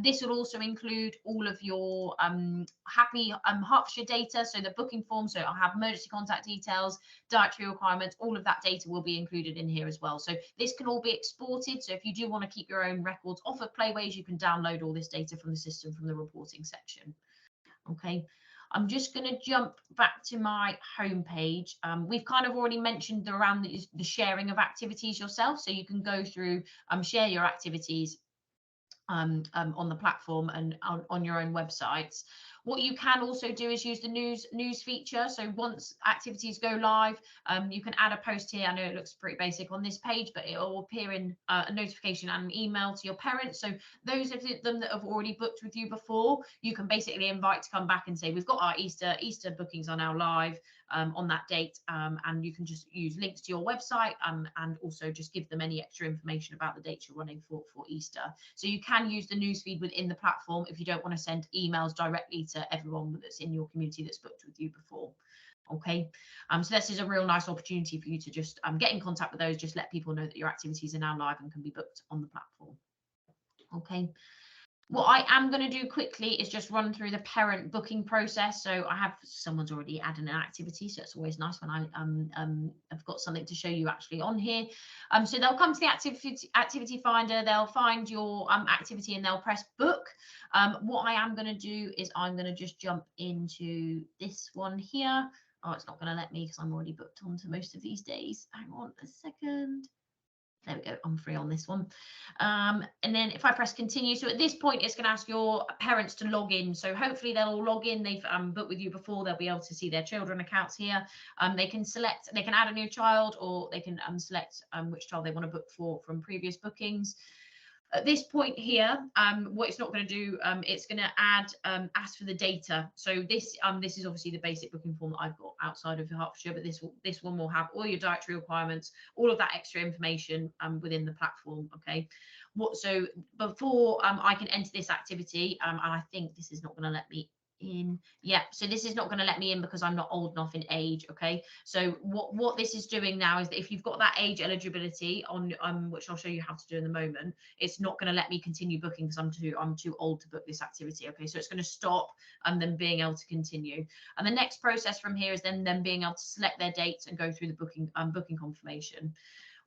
this will also include all of your happy Hertfordshire data. So the booking form, so I'll have emergency contact details, dietary requirements, all of that data will be included in here as well. So this can all be exported. So if you do want to keep your own records off of Playwaze, you can download all this data from the system from the reporting section. Okay. I'm just going to jump back to my homepage. We've kind of already mentioned around the sharing of activities yourself. So you can go through, share your activities on the platform and on your own websites. What you can also do is use the news feature. So once activities go live, you can add a post here. I know it looks pretty basic on this page, but it will appear in a notification and an email to your parents. So those of them that have already booked with you before, you can basically invite to come back and say, we've got our Easter bookings are now live on that date, and you can just use links to your website, and also just give them any extra information about the dates you're running for Easter. So you can use the newsfeed within the platform if you don't want to send emails directly to everyone that's in your community that's booked with you before. Okay, so this is a real nice opportunity for you to just get in contact with those, just let people know that your activities are now live and can be booked on the platform. Okay. What I am going to do quickly is just run through the parent booking process. So I have, someone's already added an activity, so it's always nice when I have got something to show you actually on here. So they'll come to the activity finder, they'll find your activity and they'll press book. What I am going to do is I'm going to just jump into this one here. Oh, it's not going to let me because I'm already booked onto most of these days. Hang on a second. There we go, I'm free on this one. And then if I press continue, so at this point, it's going to ask your parents to log in. So hopefully they'll all log in. They've booked with you before. They'll be able to see their children accounts here. They can add a new child, or they can select which child they want to book for from previous bookings. At this point here, what it's not going to do, it's going to ask for the data. So this is obviously the basic booking form that I've got outside of Hertfordshire, but this one will have all your dietary requirements, all of that extra information within the platform. Okay. So before I can enter this activity, and I think this is not going to let me in. Yeah, so this is not going to let me in because I'm not old enough in age. Okay, so what this is doing now is that if you've got that age eligibility on which I'll show you how to do in a moment, it's not going to let me continue booking because I'm too old to book this activity. Okay, so it's going to stop and then being able to continue, and the next process from here is then them being able to select their dates and go through the booking confirmation.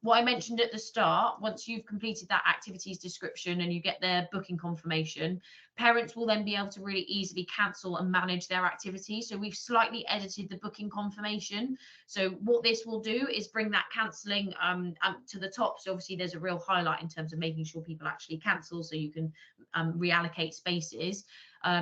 What I mentioned at the start, once you've completed that activities description and you get their booking confirmation, parents will then be able to really easily cancel and manage their activities. So we've slightly edited the booking confirmation. So what this will do is bring that cancelling to the top. So obviously there's a real highlight in terms of making sure people actually cancel so you can reallocate spaces.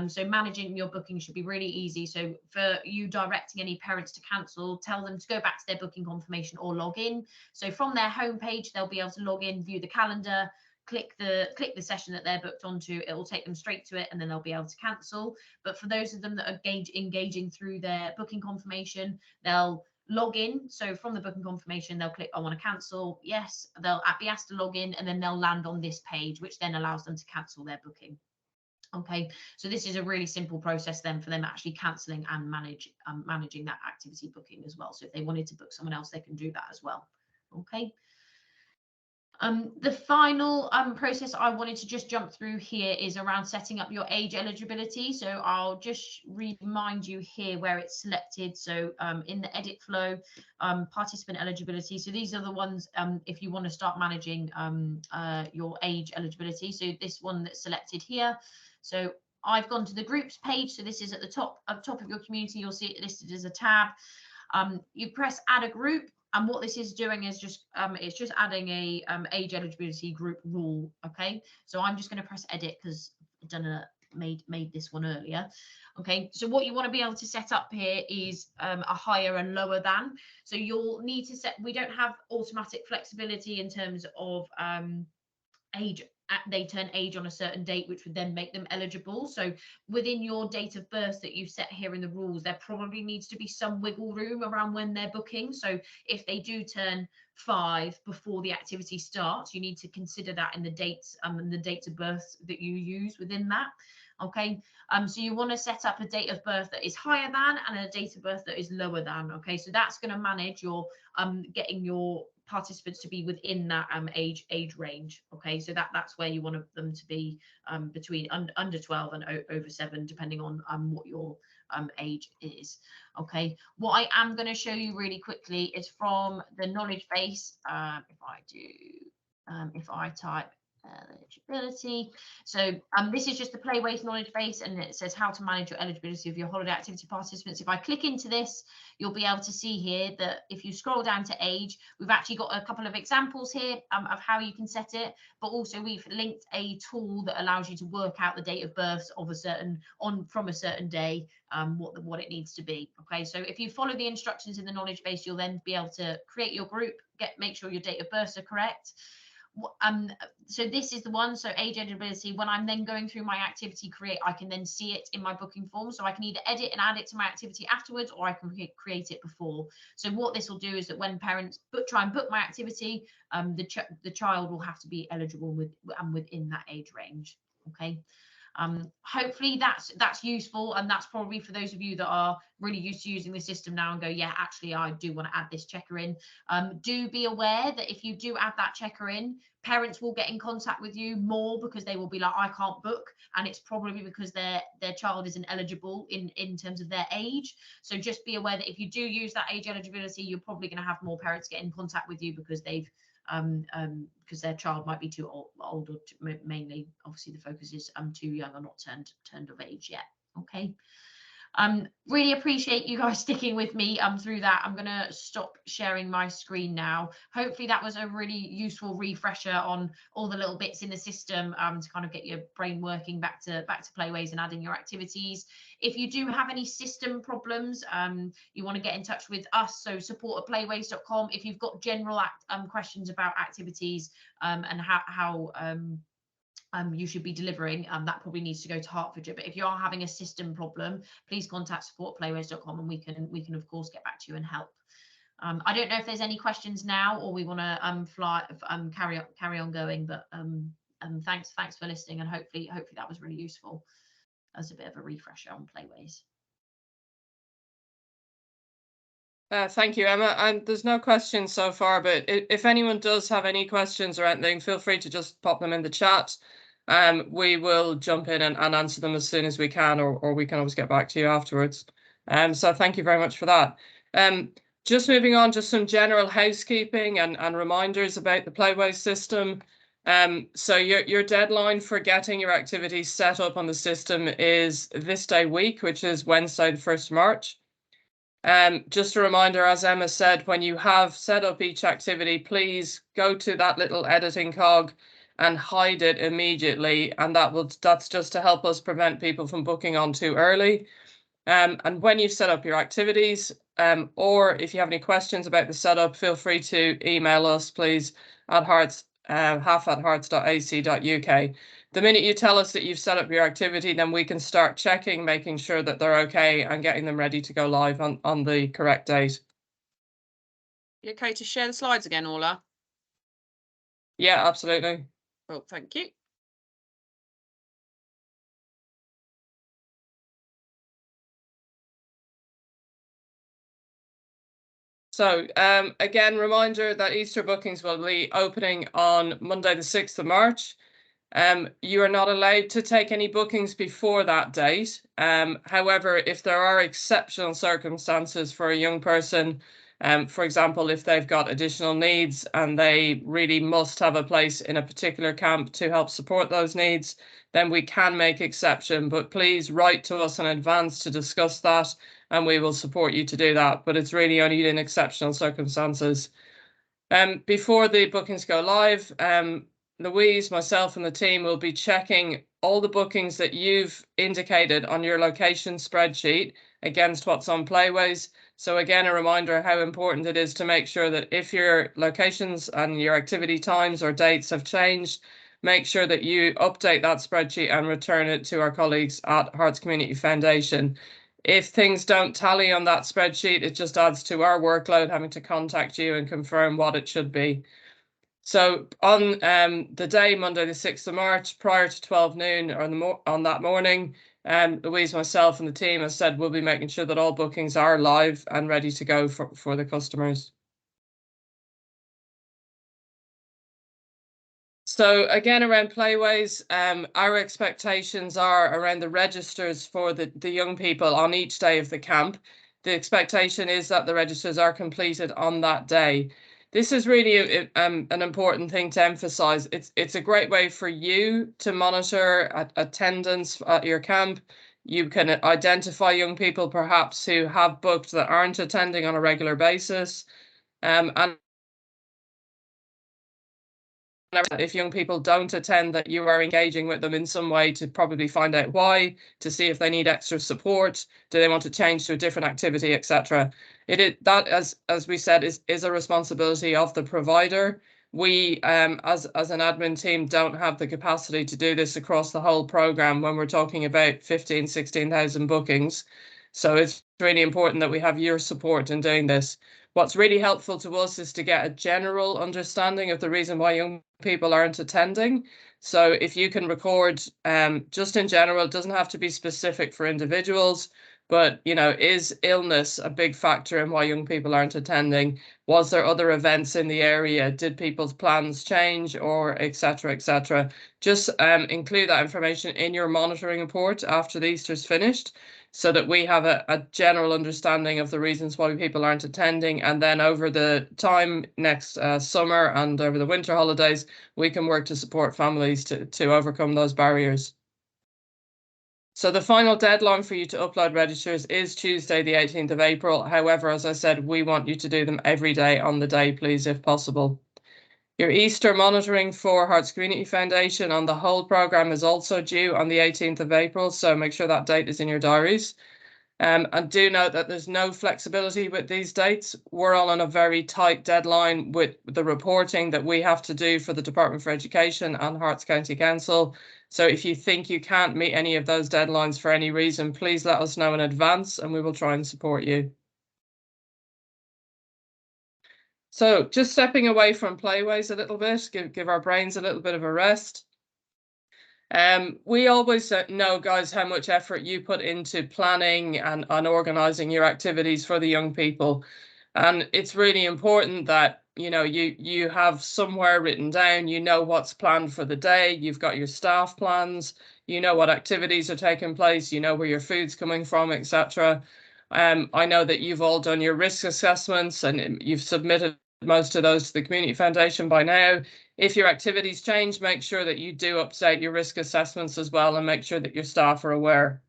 So managing your booking should be really easy. So for you directing any parents to cancel, tell them to go back to their booking confirmation or log in. So from their homepage, they'll be able to log in, view the calendar, click the session that they're booked onto. It will take them straight to it, and then they'll be able to cancel. But for those of them that are engaging through their booking confirmation, they'll log in. So from the booking confirmation, they'll click I want to cancel. Yes, they'll be asked to log in, and then they'll land on this page, which then allows them to cancel their booking. Okay, so this is a really simple process then for them actually cancelling and managing that activity booking as well. So if they wanted to book someone else, they can do that as well. Okay. The final process I wanted to just jump through here is around setting up your age eligibility. So I'll just remind you here where it's selected. So in the edit flow, participant eligibility. So these are the ones if you want to start managing your age eligibility. So this one that's selected here. So I've gone to the groups page. So this is at the top of your community. You'll see it listed as a tab. You press add a group. And what this is doing is just it's just adding a age eligibility group rule. Okay, so I'm just going to press edit because I've done made this one earlier. Okay, so what you want to be able to set up here is a higher and lower than. So you'll need to set. We don't have automatic flexibility in terms of age. They turn age on a certain date, which would then make them eligible. So within your date of birth that you've set here in the rules, there probably needs to be some wiggle room around when they're booking. So if they do turn 5 before the activity starts, you need to consider that in the dates and the date of birth that you use within that. Okay, so you want to set up a date of birth that is higher than and a date of birth that is lower than. Okay, so that's going to manage your getting your participants to be within that age range. Okay, so that's where you want them to be between under 12 and over 7, depending on what your age is. Okay, what I am going to show you really quickly is from the knowledge base. If I type eligibility. So this is just the Playwaze knowledge base, and it says how to manage your eligibility of your holiday activity participants. If I click into this, you'll be able to see here that if you scroll down to age, we've actually got a couple of examples here of how you can set it, but also we've linked a tool that allows you to work out the date of birth of a certain from a certain day, what it needs to be. Okay, so if you follow the instructions in the knowledge base, you'll then be able to create your group, make sure your date of births are correct. So this is the one, so age eligibility. When I'm then going through my activity create, I can then see it in my booking form, so I can either edit and add it to my activity afterwards, or I can create it before. So what this will do is that when parents try and book my activity, the child will have to be eligible within that age range. Okay. Hopefully that's useful, and that's probably for those of you that are really used to using the system now and go, yeah, actually I do want to add this checker in. Do be aware that if you do add that checker in, parents will get in contact with you more because they will be like, I can't book, and it's probably because their child isn't eligible in terms of their age. So just be aware that if you do use that age eligibility, you're probably going to have more parents get in contact with you because they've because their child might be too old or mainly, obviously the focus is too young or not turned of age yet. Okay. Really appreciate you guys sticking with me through that. I'm going to stop sharing my screen now. Hopefully that was a really useful refresher on all the little bits in the system to kind of get your brain working back to Playwaze and adding your activities. If you do have any system problems, you want to get in touch with us, so support@playwaze.com. If you've got general questions about activities and how you should be delivering, that probably needs to go to Hertfordshire. But if you are having a system problem, please contact support@playwaze.com, and we can of course get back to you and help. I don't know if there's any questions now, or we want to carry on going, but thanks for listening, and hopefully that was really useful as a bit of a refresher on Playwaze. Thank you, Emma. And there's no questions so far, but if anyone does have any questions or anything, feel free to just pop them in the chat. We will jump in and answer them as soon as we can, or we can always get back to you afterwards. So thank you very much for that. Just moving on, just some general housekeeping and reminders about the Playwaze system. So your deadline for getting your activities set up on the system is this day week, which is Wednesday, the 1st of March. Just a reminder, as Emma said, when you have set up each activity, please go to that little editing cog and hide it immediately, and that's just to help us prevent people from booking on too early. And when you've set up your activities, or if you have any questions about the setup, feel free to email us, please, at HAF@herts.ac.uk. The minute you tell us that you've set up your activity, then we can start checking, making sure that they're okay and getting them ready to go live on the correct date. You okay to share the slides again, Orla? Yeah, absolutely. Well, thank you. So again, reminder that Easter bookings will be opening on Monday, the 6th of March. You are not allowed to take any bookings before that date. However, if there are exceptional circumstances for a young person, for example, if they've got additional needs and they really must have a place in a particular camp to help support those needs, then we can make exception. But please write to us in advance to discuss that, and we will support you to do that. But it's really only in exceptional circumstances. Before the bookings go live, Louise, myself and the team will be checking all the bookings that you've indicated on your location spreadsheet against what's on Playwaze. So again, a reminder how important it is to make sure that if your locations and your activity times or dates have changed, make sure that you update that spreadsheet and return it to our colleagues at Herts Community Foundation. If things don't tally on that spreadsheet, it just adds to our workload having to contact you and confirm what it should be. So on the day, Monday, the 6th of March, prior to 12 noon or on that morning, Louise, myself and the team, as said, we'll be making sure that all bookings are live and ready to go for the customers. So again, around Playways, our expectations are around the registers for the young people on each day of the camp. The expectation is that the registers are completed on that day. This is really an important thing to emphasize. It's a great way for you to monitor attendance at your camp. You can identify young people perhaps who have booked that aren't attending on a regular basis. And if young people don't attend, that you are engaging with them in some way to probably find out why, to see if they need extra support, do they want to change to a different activity, etc. That, as we said, is a responsibility of the provider. We, as an admin team, don't have the capacity to do this across the whole program when we're talking about 15, 16,000 bookings. So it's really important that we have your support in doing this. What's really helpful to us is to get a general understanding of the reason why young people aren't attending. So if you can record just in general, it doesn't have to be specific for individuals, but is illness a big factor in why young people aren't attending? Was there other events in the area? Did people's plans change, or etc., etc.? Just include that information in your monitoring report after the Easter's finished, so that we have a general understanding of the reasons why people aren't attending. And then over the time next summer and over the winter holidays, we can work to support families to overcome those barriers. So the final deadline for you to upload registers is Tuesday, the 18th of April. However, as I said, we want you to do them every day on the day, please, if possible. Your Easter monitoring for Herts Community Foundation on the whole programme is also due on the 18th of April, so make sure that date is in your diaries. And do note that there's no flexibility with these dates. We're all on a very tight deadline with the reporting that we have to do for the Department for Education and Herts County Council. So if you think you can't meet any of those deadlines for any reason, please let us know in advance and we will try and support you. So just stepping away from Playways a little bit, give our brains a little bit of a rest. We always know, guys, how much effort you put into planning and organising your activities for the young people. And it's really important that, you have somewhere written down, what's planned for the day, you've got your staff plans, what activities are taking place, where your food's coming from, etc. I know that you've all done your risk assessments and you've submitted most of those to the Community Foundation by now. If your activities change, make sure that you do update your risk assessments as well and make sure that your staff are aware.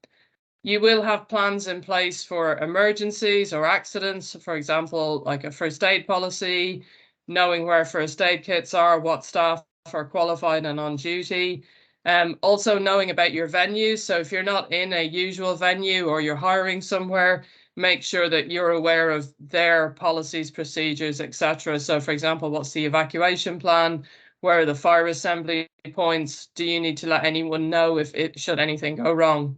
You will have plans in place for emergencies or accidents, for example, like a first aid policy, knowing where first aid kits are, what staff are qualified and on duty. Also knowing about your venues. So if you're not in a usual venue or you're hiring somewhere, make sure that you're aware of their policies, procedures, etc. So for example, what's the evacuation plan? Where are the fire assembly points? Do you need to let anyone know if should anything go wrong?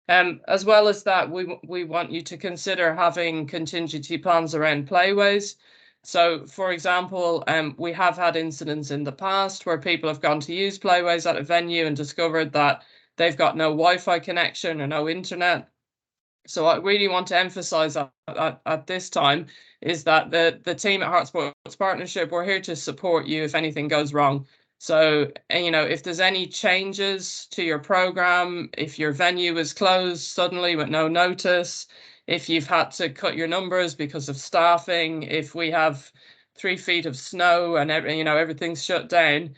As well as that, we want you to consider having contingency plans around Playways. So, for example, we have had incidents in the past where people have gone to use Playways at a venue and discovered that they've got no Wi-Fi connection or no internet. So I really want to emphasize at this time is that the team at Herts Sports Partnership, we're here to support you if anything goes wrong. So, you know, if there's any changes to your program, if your venue is closed suddenly with no notice, if you've had to cut your numbers because of staffing, if we have 3 feet of snow and everything's shut down,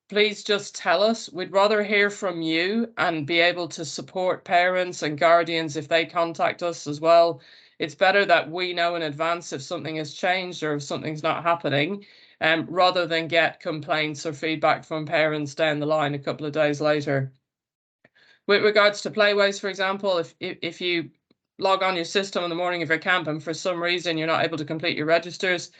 please just tell us. We'd rather hear from you and be able to support parents and guardians if they contact us as well. It's better that we know in advance if something has changed or if something's not happening, rather than get complaints or feedback from parents down the line a couple of days later. With regards to Playwaze, for example, if you log on your system in the morning of your camp and for some reason you're not able to complete your registers,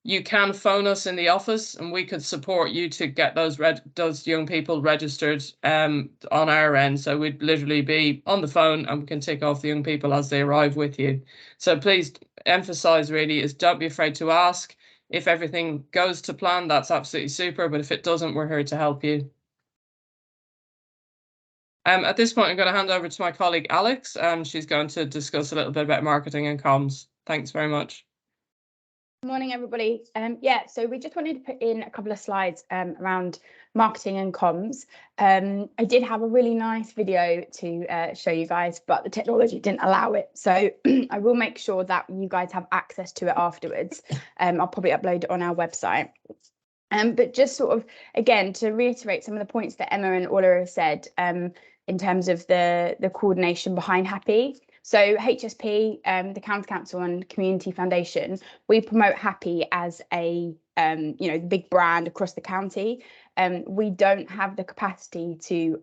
you can phone us in the office and we could support you to get those young people registered on our end. So we'd literally be on the phone and we can take off the young people as they arrive with you. So please emphasize really is don't be afraid to ask. If everything goes to plan, that's absolutely super. But if it doesn't, we're here to help you. At this point, I'm going to hand over to my colleague Alex. She's going to discuss a little bit about marketing and comms. Thanks very much. Morning, everybody. So we just wanted to put in a couple of slides around marketing and comms. I did have a really nice video to show you guys, but the technology didn't allow it. So I will make sure that you guys have access to it afterwards. I'll probably upload it on our website. But just sort of, again, to reiterate some of the points that Emma and Ola have said in terms of the coordination behind Happy. So HSP, the County Council and Community Foundation, we promote Happy as a the big brand across the county. We don't have the capacity to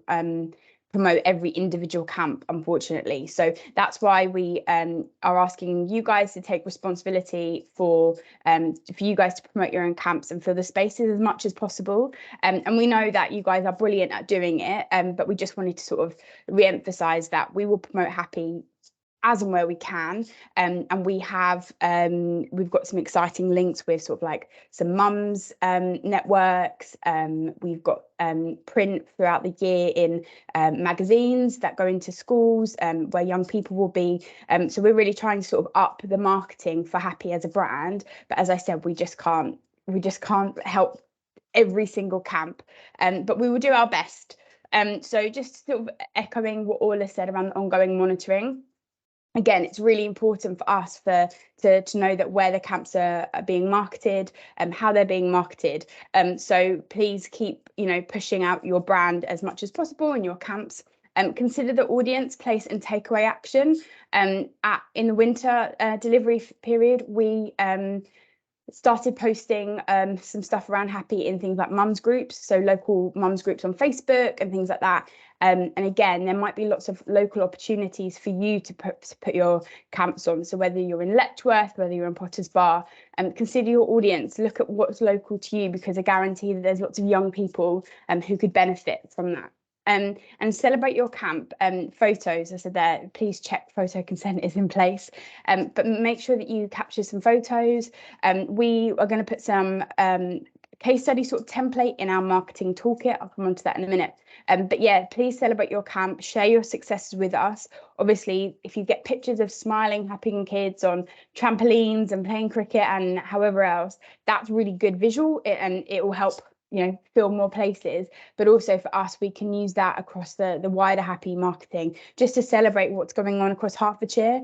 promote every individual camp, unfortunately. So that's why we are asking you guys to take responsibility for you guys to promote your own camps and fill the spaces as much as possible. And we know that you guys are brilliant at doing it, but we just wanted to sort of re-emphasize that we will promote Happy as and where we can, and we've got some exciting links with sort of like some mums networks. We've got print throughout the year in magazines that go into schools where young people will be. So we're really trying to sort of up the marketing for Happy as a brand. But as I said, we just can't help every single camp, but we will do our best. So just sort of echoing what Orla said around the ongoing monitoring. Again, it's really important for us to know that where the camps are being marketed and how they're being marketed. So please keep pushing out your brand as much as possible in your camps. Consider the audience, place and takeaway action. In the winter delivery period, we started posting some stuff around Happy in things like mums groups, so local mums groups on Facebook and things like that. And again, there might be lots of local opportunities for you to put your camps on. So whether you're in Letchworth, whether you're in Potters Bar, consider your audience, look at what's local to you, because I guarantee that there's lots of young people who could benefit from that. And celebrate your camp. Photos, I said there, please check photo consent is in place, but make sure that you capture some photos. We are going to put some case study sort of template in our marketing toolkit. I'll come on to that in a minute. But yeah, please celebrate your camp, share your successes with us. Obviously, if you get pictures of smiling, happy kids on trampolines and playing cricket and however else, that's really good visual, and it will help fill more places. But also for us, we can use that across the wider Happy marketing, just to celebrate what's going on across Hertfordshire.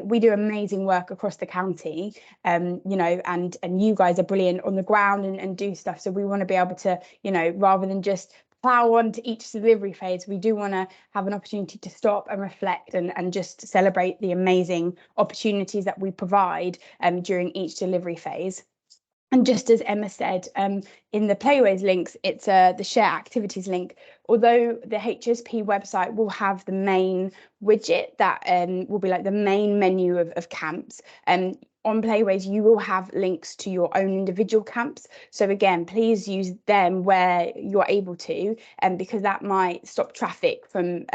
We do amazing work across the county, and you guys are brilliant on the ground and do stuff. So we want to be able to, rather than just plow on to each delivery phase, we do want to have an opportunity to stop and reflect and just celebrate the amazing opportunities that we provide during each delivery phase. And just as Emma said, in the Playwaze links, it's the share activities link. Although the HSP website will have the main widget that will be like the main menu of camps, on Playwaze, you will have links to your own individual camps. So again, please use them where you're able to, because that might stop traffic from,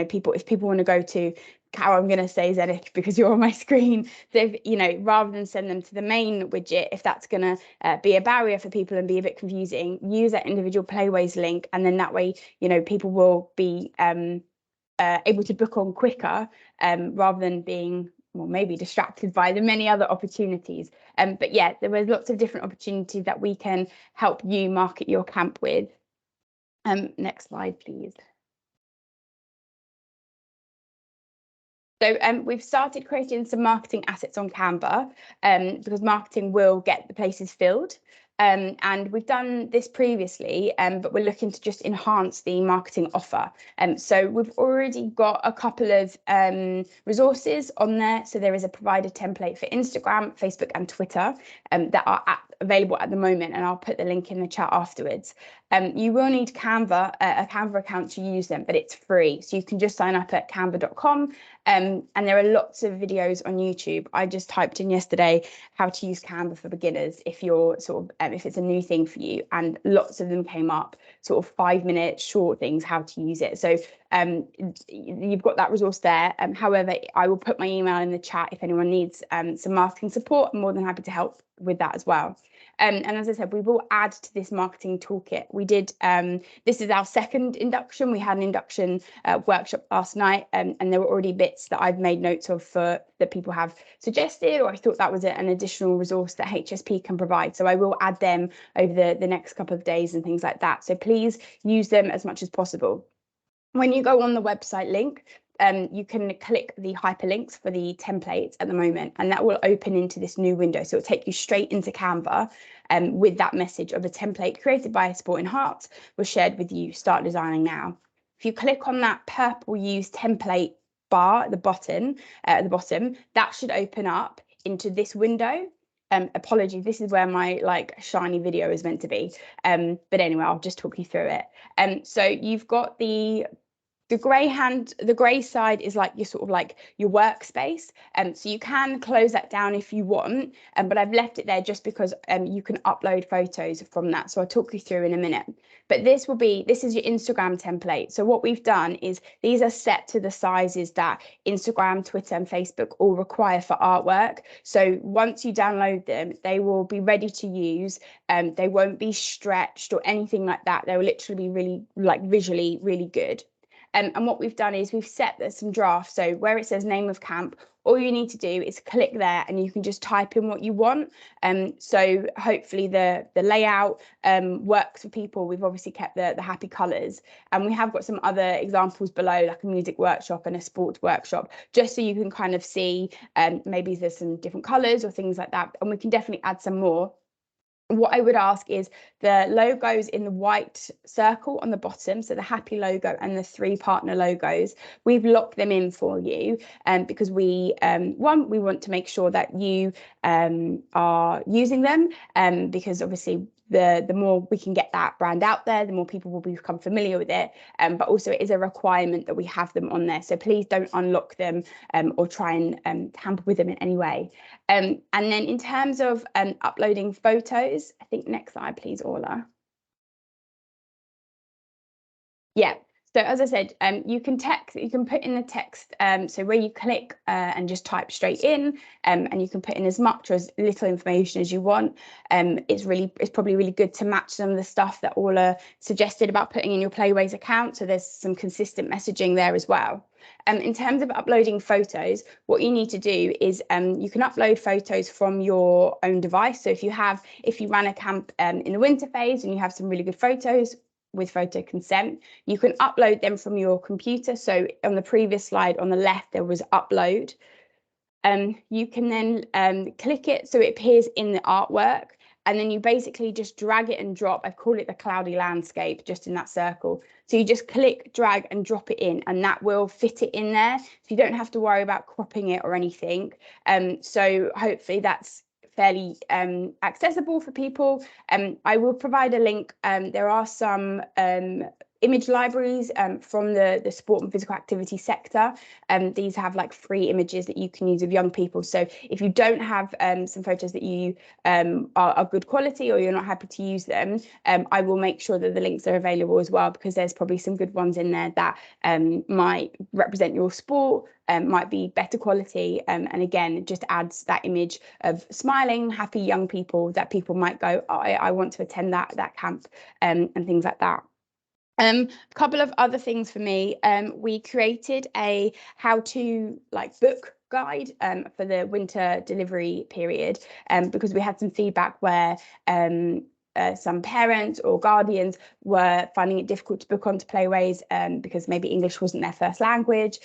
people. If people want to go to I'm going to say Zenith because you're on my screen. So, rather than send them to the main widget, if that's going to be a barrier for people and be a bit confusing, use that individual Playwaze link. And then that way, people will be able to book on quicker rather than being, well, maybe distracted by the many other opportunities. But yeah, there was lots of different opportunities that we can help you market your camp with. Next slide, please. So we've started creating some marketing assets on Canva because marketing will get the places filled. And we've done this previously, but we're looking to just enhance the marketing offer. So we've already got a couple of resources on there. So there is a provider template for Instagram, Facebook and Twitter that are available at the moment, and I'll put the link in the chat afterwards. You will need Canva, a Canva account to use them, but it's free. So you can just sign up at canva.com. And there are lots of videos on YouTube. I just typed in yesterday how to use Canva for beginners if you're sort of if it's a new thing for you, and lots of them came up, sort of 5-minute short things how to use it. So you've got that resource there. However, I will put my email in the chat if anyone needs some marketing support. I'm more than happy to help with that as well. And as I said, we will add to this marketing toolkit. We did, this is our second induction. We had an induction workshop last night, and there were already bits that I've made notes of that people have suggested, or I thought that was an additional resource that HSP can provide. So I will add them over the next couple of days and things like that. So please use them as much as possible. When you go on the website link, you can click the hyperlinks for the templates at the moment, and that will open into this new window. So it'll take you straight into Canva with that message of a template created by Sporting Hearts was shared with you. Start designing now. If you click on that purple use template bar at the bottom, that should open up into this window. Apologies, this is where my shiny video is meant to be. But anyway, I'll just talk you through it. So you've got the grey side is like your sort of like your workspace. So you can close that down if you want, but I've left it there just because you can upload photos from that. So I'll talk you through in a minute. But this is your Instagram template. So what we've done is these are set to the sizes that Instagram, Twitter and Facebook all require for artwork. So once you download them, they will be ready to use. They won't be stretched or anything like that. They will literally be really visually really good. And what we've done is we've set some drafts. So where it says name of camp, all you need to do is click there and you can just type in what you want. So hopefully the layout works for people. We've obviously kept the happy colours, and we have got some other examples below, like a music workshop and a sports workshop, just so you can kind of see maybe there's some different colours or things like that. And we can definitely add some more. What I would ask is the logos in the white circle on the bottom, so the happy logo and the 3 partner logos, we've locked them in for you because we want to make sure that you are using them, because obviously the more we can get that brand out there, the more people will become familiar with it. But also it is a requirement that we have them on there. So please don't unlock them or try and tamper with them in any way. And then in terms of uploading photos, I think next slide, please, Orla. Yeah. So as I said, you can put in the text, so where you click and just type straight in, and you can put in as much or as little information as you want. It's probably really good to match some of the stuff that Orla suggested about putting in your Playwaze account. So there's some consistent messaging there as well. In terms of uploading photos, what you need to do is you can upload photos from your own device. So if you ran a camp in the winter phase and you have some really good photos with photo consent, you can upload them from your computer. So on the previous slide on the left, there was upload. You can then click it so it appears in the artwork, and then you basically just drag it and drop. I've called it the cloudy landscape just in that circle. So you just click, drag and drop it in, and that will fit it in there. So you don't have to worry about cropping it or anything. So hopefully that's fairly accessible for people. I will provide a link. There are some image libraries from the sport and physical activity sector. These have free images that you can use of young people. So if you don't have some photos that you are good quality, or you're not happy to use them, I will make sure that the links are available as well, because there's probably some good ones in there that might represent your sport, might be better quality, and again, it just adds that image of smiling, happy young people that people might go, oh, I want to attend that camp, and things like that. A couple of other things for me. We created a how-to book guide for the winter delivery period, because we had some feedback where some parents or guardians were finding it difficult to book onto Playwaze because maybe English wasn't their first language.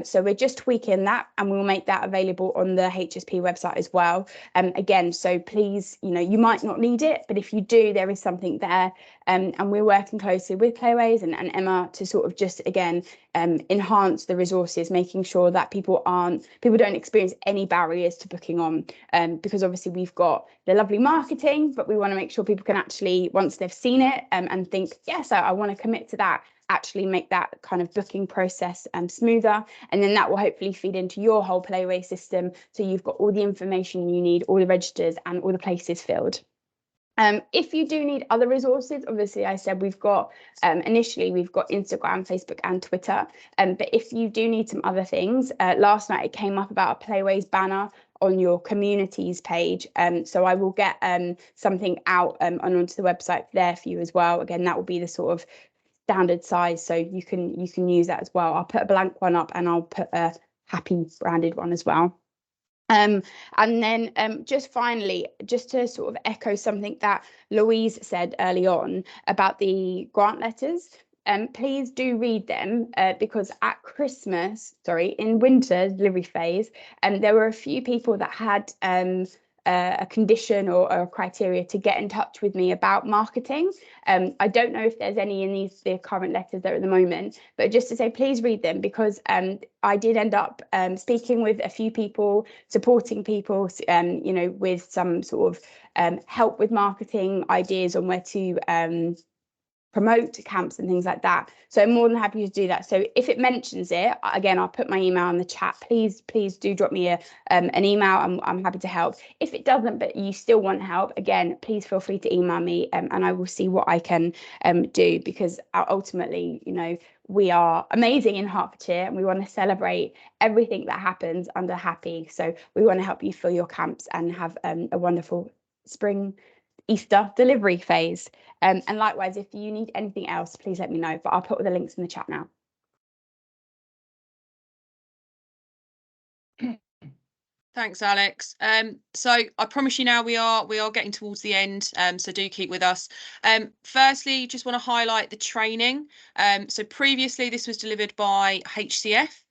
So we're just tweaking that, and we'll make that available on the HSP website as well. Again, so please, you might not need it, but if you do, there is something there. And we're working closely with Playwaze and Emma to sort of just, again, enhance the resources, making sure that people don't experience any barriers to booking on, because obviously we've got the lovely marketing, but we want to make sure people can actually, once they've seen it and think, yes, I want to commit to that, actually make that kind of booking process smoother. And then that will hopefully feed into your whole Playwaze system, so you've got all the information you need, all the registers and all the places filled. If you do need other resources, obviously I said we've got initially we've got Instagram, Facebook and Twitter, but if you do need some other things, last night it came up about a Playways banner on your communities page, so I will get something out onto the website there for you as well. Again, that will be the sort of standard size, so you can use that as well. I'll put a blank one up and I'll put a happy branded one as well. And then just finally, just to sort of echo something that Louise said early on about the grant letters, please do read them, because at Christmas, in winter delivery phase, there were a few people that had a condition or a criteria to get in touch with me about marketing. I don't know if there's any in the current letters there at the moment, but just to say, please read them, because I did end up speaking with a few people, supporting people, with some sort of help with marketing ideas on where to promote camps and things like that. So I'm more than happy to do that. So if it mentions it, again, I'll put my email in the chat. Please do drop me an email. I'm happy to help. If it doesn't, but you still want help, again, please feel free to email me, and I will see what I can do, because ultimately, we are amazing in Hertfordshire and we want to celebrate everything that happens under Happy. So we want to help you fill your camps and have a wonderful spring Easter delivery phase. And likewise, if you need anything else, please let me know, but I'll put all the links in the chat now. Thanks, Alex. So I promise you now we are getting towards the end, so do keep with us. Firstly, just want to highlight the training. So previously this was delivered by HCF.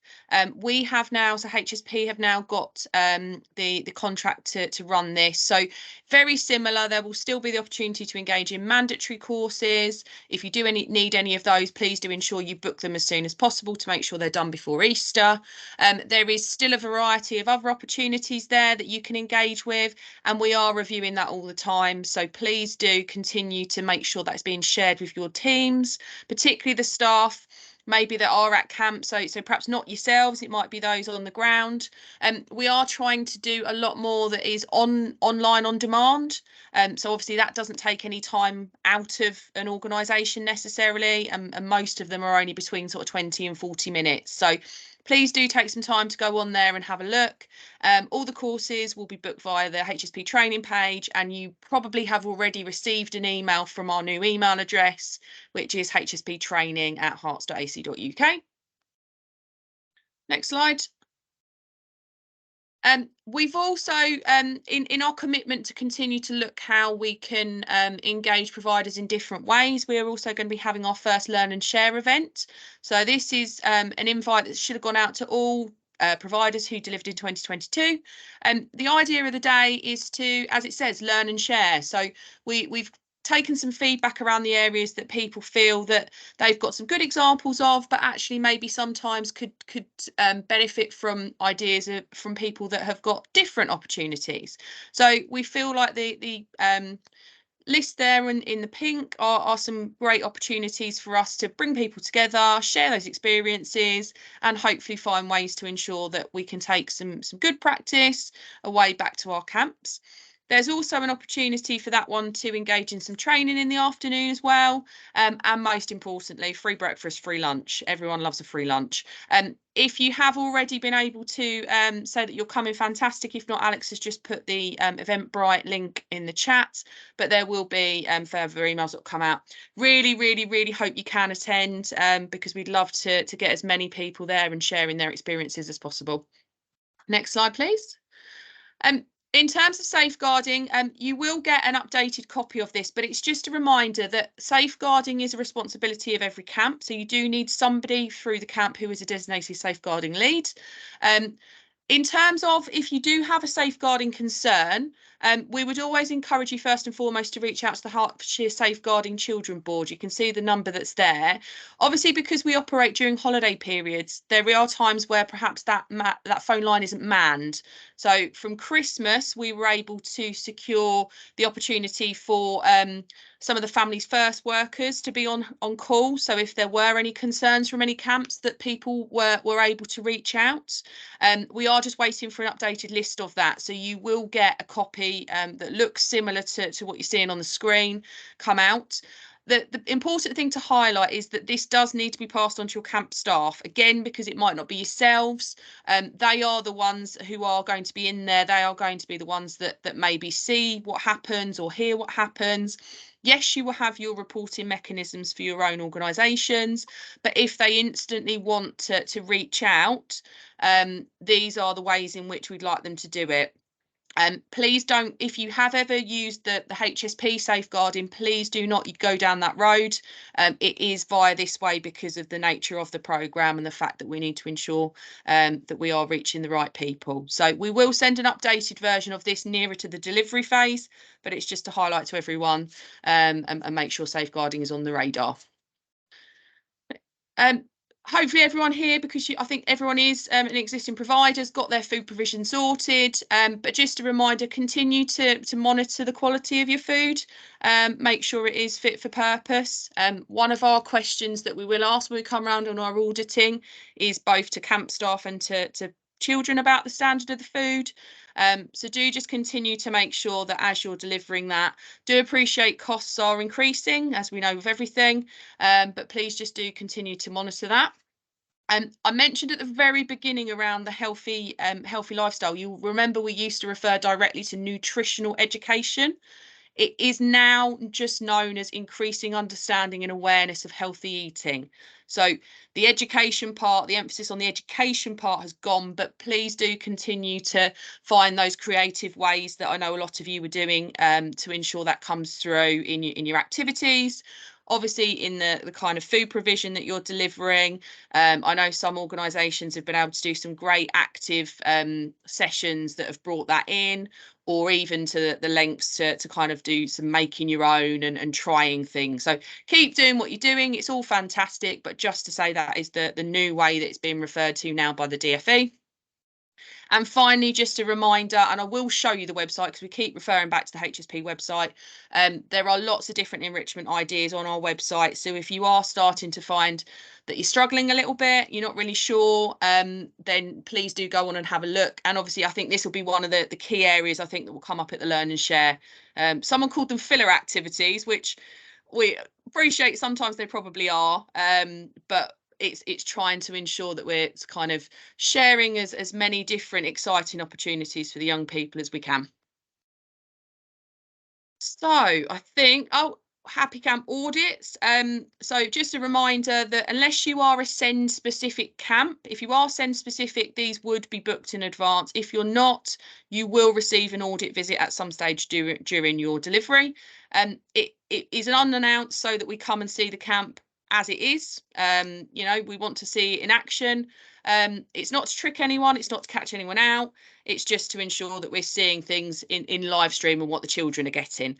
We have now, so HSP have now got the contract to run this. So very similar, there will still be the opportunity to engage in mandatory courses. If you do need any of those, please do ensure you book them as soon as possible to make sure they're done before Easter. There is still a variety of other opportunities there that you can engage with, and we are reviewing that all the time. So please do continue to make sure that's being shared with your teams, particularly the staff maybe that are at camp, so perhaps not yourselves, it might be those on the ground. We are trying to do a lot more that is online on demand, so obviously that doesn't take any time out of an organisation necessarily, and most of them are only between sort of 20 and 40 minutes. So please do take some time to go on there and have a look. All the courses will be booked via the HSP training page, and you probably have already received an email from our new email address, which is hsptraining@herts.ac.uk. Next slide. We've also, in our commitment to continue to look how we can engage providers in different ways, we're also going to be having our first Learn and Share event. So this is an invite that should have gone out to all providers who delivered in 2022. The idea of the day is to, as it says, learn and share. So we've taken some feedback around the areas that people feel that they've got some good examples of, but actually maybe sometimes could benefit from ideas from people that have got different opportunities. So we feel like the list there in the pink are some great opportunities for us to bring people together, share those experiences, and hopefully find ways to ensure that we can take some good practice away back to our camps. There's also an opportunity for that one to engage in some training in the afternoon as well. And most importantly, free breakfast, free lunch. Everyone loves a free lunch. If you have already been able to say that you're coming, fantastic. If not, Alex has just put the Eventbrite link in the chat, but there will be further emails that will come out. Really, really, really hope you can attend because we'd love to get as many people there and sharing their experiences as possible. Next slide, please. In terms of safeguarding, you will get an updated copy of this, but it's just a reminder that safeguarding is a responsibility of every camp. So you do need somebody through the camp who is a designated safeguarding lead. In terms of if you do have a safeguarding concern, we would always encourage you first and foremost to reach out to the Hertfordshire Safeguarding Children Board. You can see the number that's there. Obviously, because we operate during holiday periods, there are times where perhaps that phone line isn't manned. So from Christmas, we were able to secure the opportunity for some of the Families First workers to be on call. So if there were any concerns from any camps, that people were able to reach out. We are just waiting for an updated list of that. So you will get a copy that looks similar to what you're seeing on the screen come out. The important thing to highlight is that this does need to be passed on to your camp staff, again, because it might not be yourselves. They are the ones who are going to be in there. They are going to be the ones that maybe see what happens or hear what happens. Yes, you will have your reporting mechanisms for your own organisations, but if they instantly want to reach out, these are the ways in which we'd like them to do it. Please don't, if you have ever used the HSP safeguarding, please do not go down that road. It is via this way because of the nature of the programme and the fact that we need to ensure that we are reaching the right people. So we will send an updated version of this nearer to the delivery phase, but it's just to highlight to everyone and make sure safeguarding is on the radar. Hopefully everyone here, because I think everyone is an existing provider's got their food provision sorted, but just a reminder, continue to monitor the quality of your food, make sure it is fit for purpose. One of our questions that we will ask when we come around on our auditing is both to camp staff and to children about the standard of the food. So do just continue to make sure that as you're delivering that, do appreciate costs are increasing, as we know with everything, but please just do continue to monitor that. I mentioned at the very beginning around the healthy lifestyle. You'll remember we used to refer directly to nutritional education. It is now just known as increasing understanding and awareness of healthy eating. So the education part, the emphasis on the education part has gone, but please do continue to find those creative ways that I know a lot of you were doing to ensure that comes through in your activities. Obviously, in the kind of food provision that you're delivering. I know some organisations have been able to do some great active sessions that have brought that in, or even to the lengths to kind of do some making your own and trying things. So keep doing what you're doing. It's all fantastic, but just to say that is the new way that it's being referred to now by the DFE. And finally, just a reminder, and I will show you the website because we keep referring back to the HSP website. There are lots of different enrichment ideas on our website. So if you are starting to find that you're struggling a little bit, you're not really sure, then please do go on and have a look. And obviously, I think this will be one of the key areas I think that will come up at the Learn and Share. Someone called them filler activities, which we appreciate sometimes they probably are, but it's trying to ensure that we're kind of sharing as many different exciting opportunities for the young people as we can. So I think, Happy Camp audits. So just a reminder that unless you are a SEND specific camp, if you are SEND specific, these would be booked in advance. If you're not, you will receive an audit visit at some stage during your delivery. It is an unannounced so that we come and see the camp as it is. You know, we want to see it in action. It's not to trick anyone, it's not to catch anyone out, it's just to ensure that we're seeing things in live stream and what the children are getting.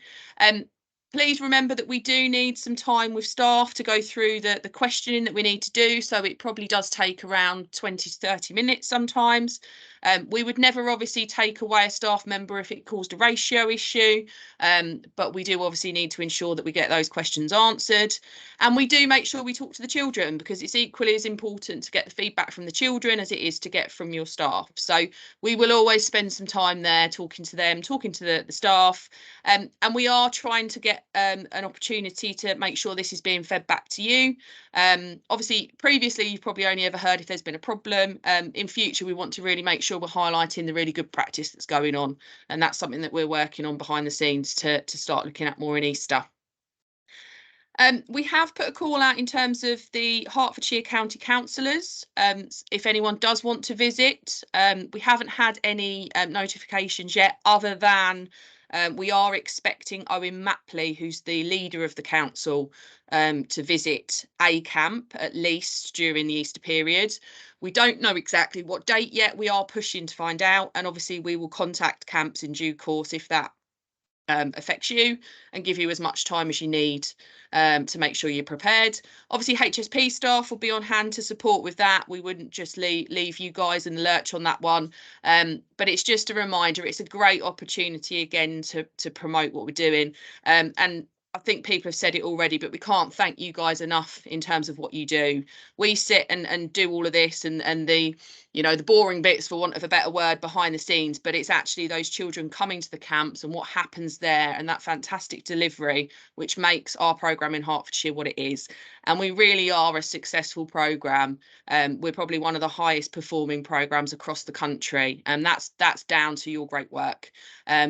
Please remember that we do need some time with staff to go through the questioning that we need to do. So it probably does take around 20 to 30 minutes sometimes. We would never obviously take away a staff member if it caused a ratio issue, but we do obviously need to ensure that we get those questions answered. And we do make sure we talk to the children, because it's equally as important to get the feedback from the children as it is to get from your staff. So we will always spend some time there talking to them, talking to the staff, and we are trying to get an opportunity to make sure this is being fed back to you. Obviously, previously, you've probably only ever heard if there's been a problem. In future, we want to really make sure we're highlighting the really good practice that's going on. And that's something that we're working on behind the scenes to start looking at more in Easter. We have put a call out in terms of the Hertfordshire County Councillors. If anyone does want to visit, we haven't had any notifications yet, other than we are expecting Owen Mapley, who's the leader of the council, to visit a camp at least during the Easter period. We don't know exactly what date yet. We are pushing to find out, and obviously we will contact camps in due course if that affects you, and give you as much time as you need to make sure you're prepared. Obviously, HSP staff will be on hand to support with that. We wouldn't just leave you guys in the lurch on that one. But it's just a reminder, it's a great opportunity again to promote what we're doing. And I think people have said it already, but we can't thank you guys enough in terms of what you do. We sit and do all of this and the, you know, the boring bits, for want of a better word, behind the scenes, but it's actually those children coming to the camps and what happens there, and that fantastic delivery, which makes our programme in Hertfordshire what it is. And we really are a successful programme. We're probably one of the highest performing programmes across the country, and that's down to your great work.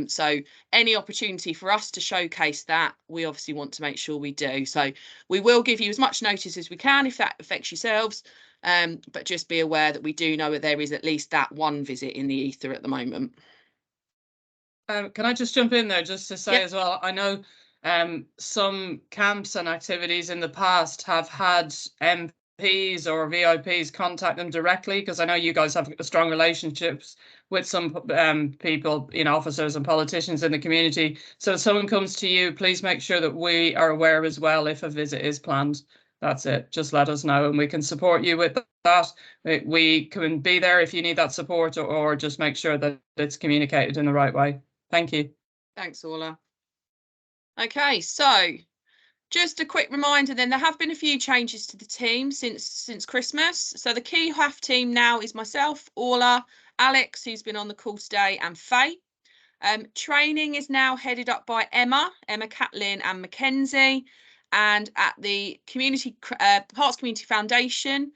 So any opportunity for us to showcase that, we obviously want to make sure we do. So we will give you as much notice as we can if that affects yourselves, but just be aware that we do know that there is at least that one visit in the ether at the moment. Can I just jump in there just to say, Yep, as well, I know some camps and activities in the past have had MPs or VIPs contact them directly, because I know you guys have strong relationships with some people, you know, officers and politicians in the community. So if someone comes to you, please make sure that we are aware as well if a visit is planned. That's it. Just let us know and we can support you with that. We can be there if you need that support, or just make sure that it's communicated in the right way. Thank you. thanks, Orla. Okay, so just a quick reminder then, there have been a few changes to the team since Christmas. So the key HAF team now is myself, Orla, Alex, who's been on the call today, and Faye. Training is now headed up by Emma Catlin and Mackenzie. And at the Herts Community Foundation,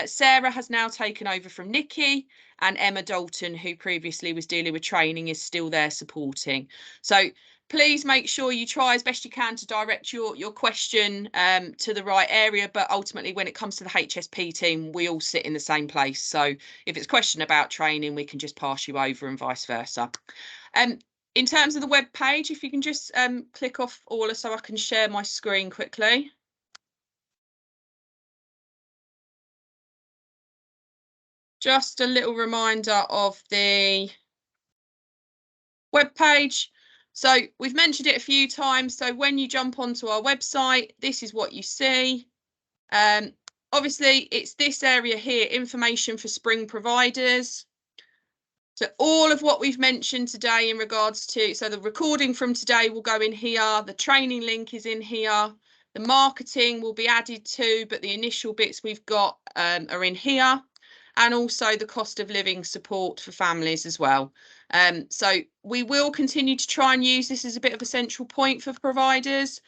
Sarah has now taken over from Nikki, and Emma Dalton, who previously was dealing with training, is still there supporting. So please make sure you try as best you can to direct your question to the right area. But ultimately, when it comes to the HSP team, we all sit in the same place. So if it's a question about training, we can just pass you over, and vice versa. In terms of the web page, if you can just click off, Orla, so I can share my screen quickly. Just a little reminder of the web page. So we've mentioned it a few times. So when you jump onto our website, this is what you see. Obviously, it's this area here, information for spring providers. So all of what we've mentioned today in regards to, so the recording from today will go in here. The training link is in here. The marketing will be added to, but the initial bits we've got are in here. And also the cost of living support for families as well. So we will continue to try and use this as a bit of a central point for providers.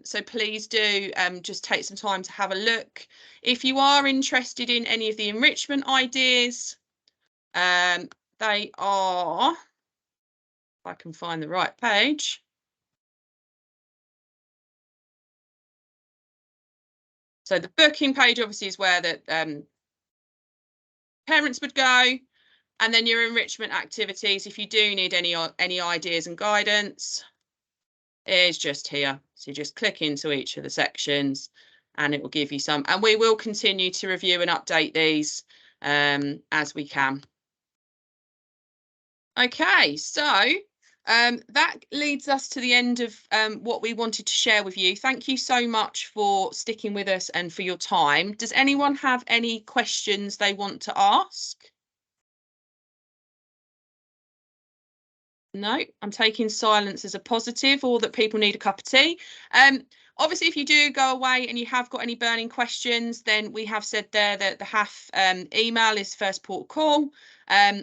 So please do just take some time to have a look. If you are interested in any of the enrichment ideas, they are, if I can find the right page. So the booking page obviously is where the parents would go, and then your enrichment activities, if you do need any ideas and guidance, is just here. So you just click into each of the sections and it will give you some, and we will continue to review and update these as we can. Okay, so That leads us to the end of what we wanted to share with you. Thank you so much for sticking with us and for your time. Does anyone have any questions they want to ask? No, I'm taking silence as a positive, or that people need a cup of tea. Obviously, if you do go away and you have got any burning questions, then we have said there that the HAF email is first port of call.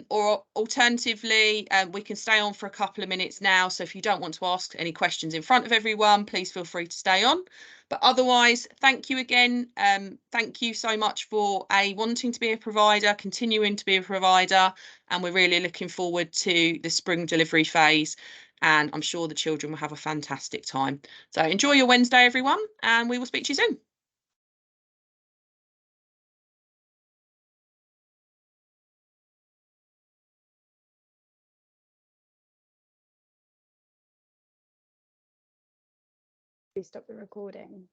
Or alternatively, we can stay on for a couple of minutes now. So if you don't want to ask any questions in front of everyone, please feel free to stay on. But otherwise, thank you again. Thank you so much for wanting to be a provider, continuing to be a provider, and we're really looking forward to the spring delivery phase. And I'm sure the children will have a fantastic time. So enjoy your Wednesday, everyone, and we will speak to you soon. Please stop the recording.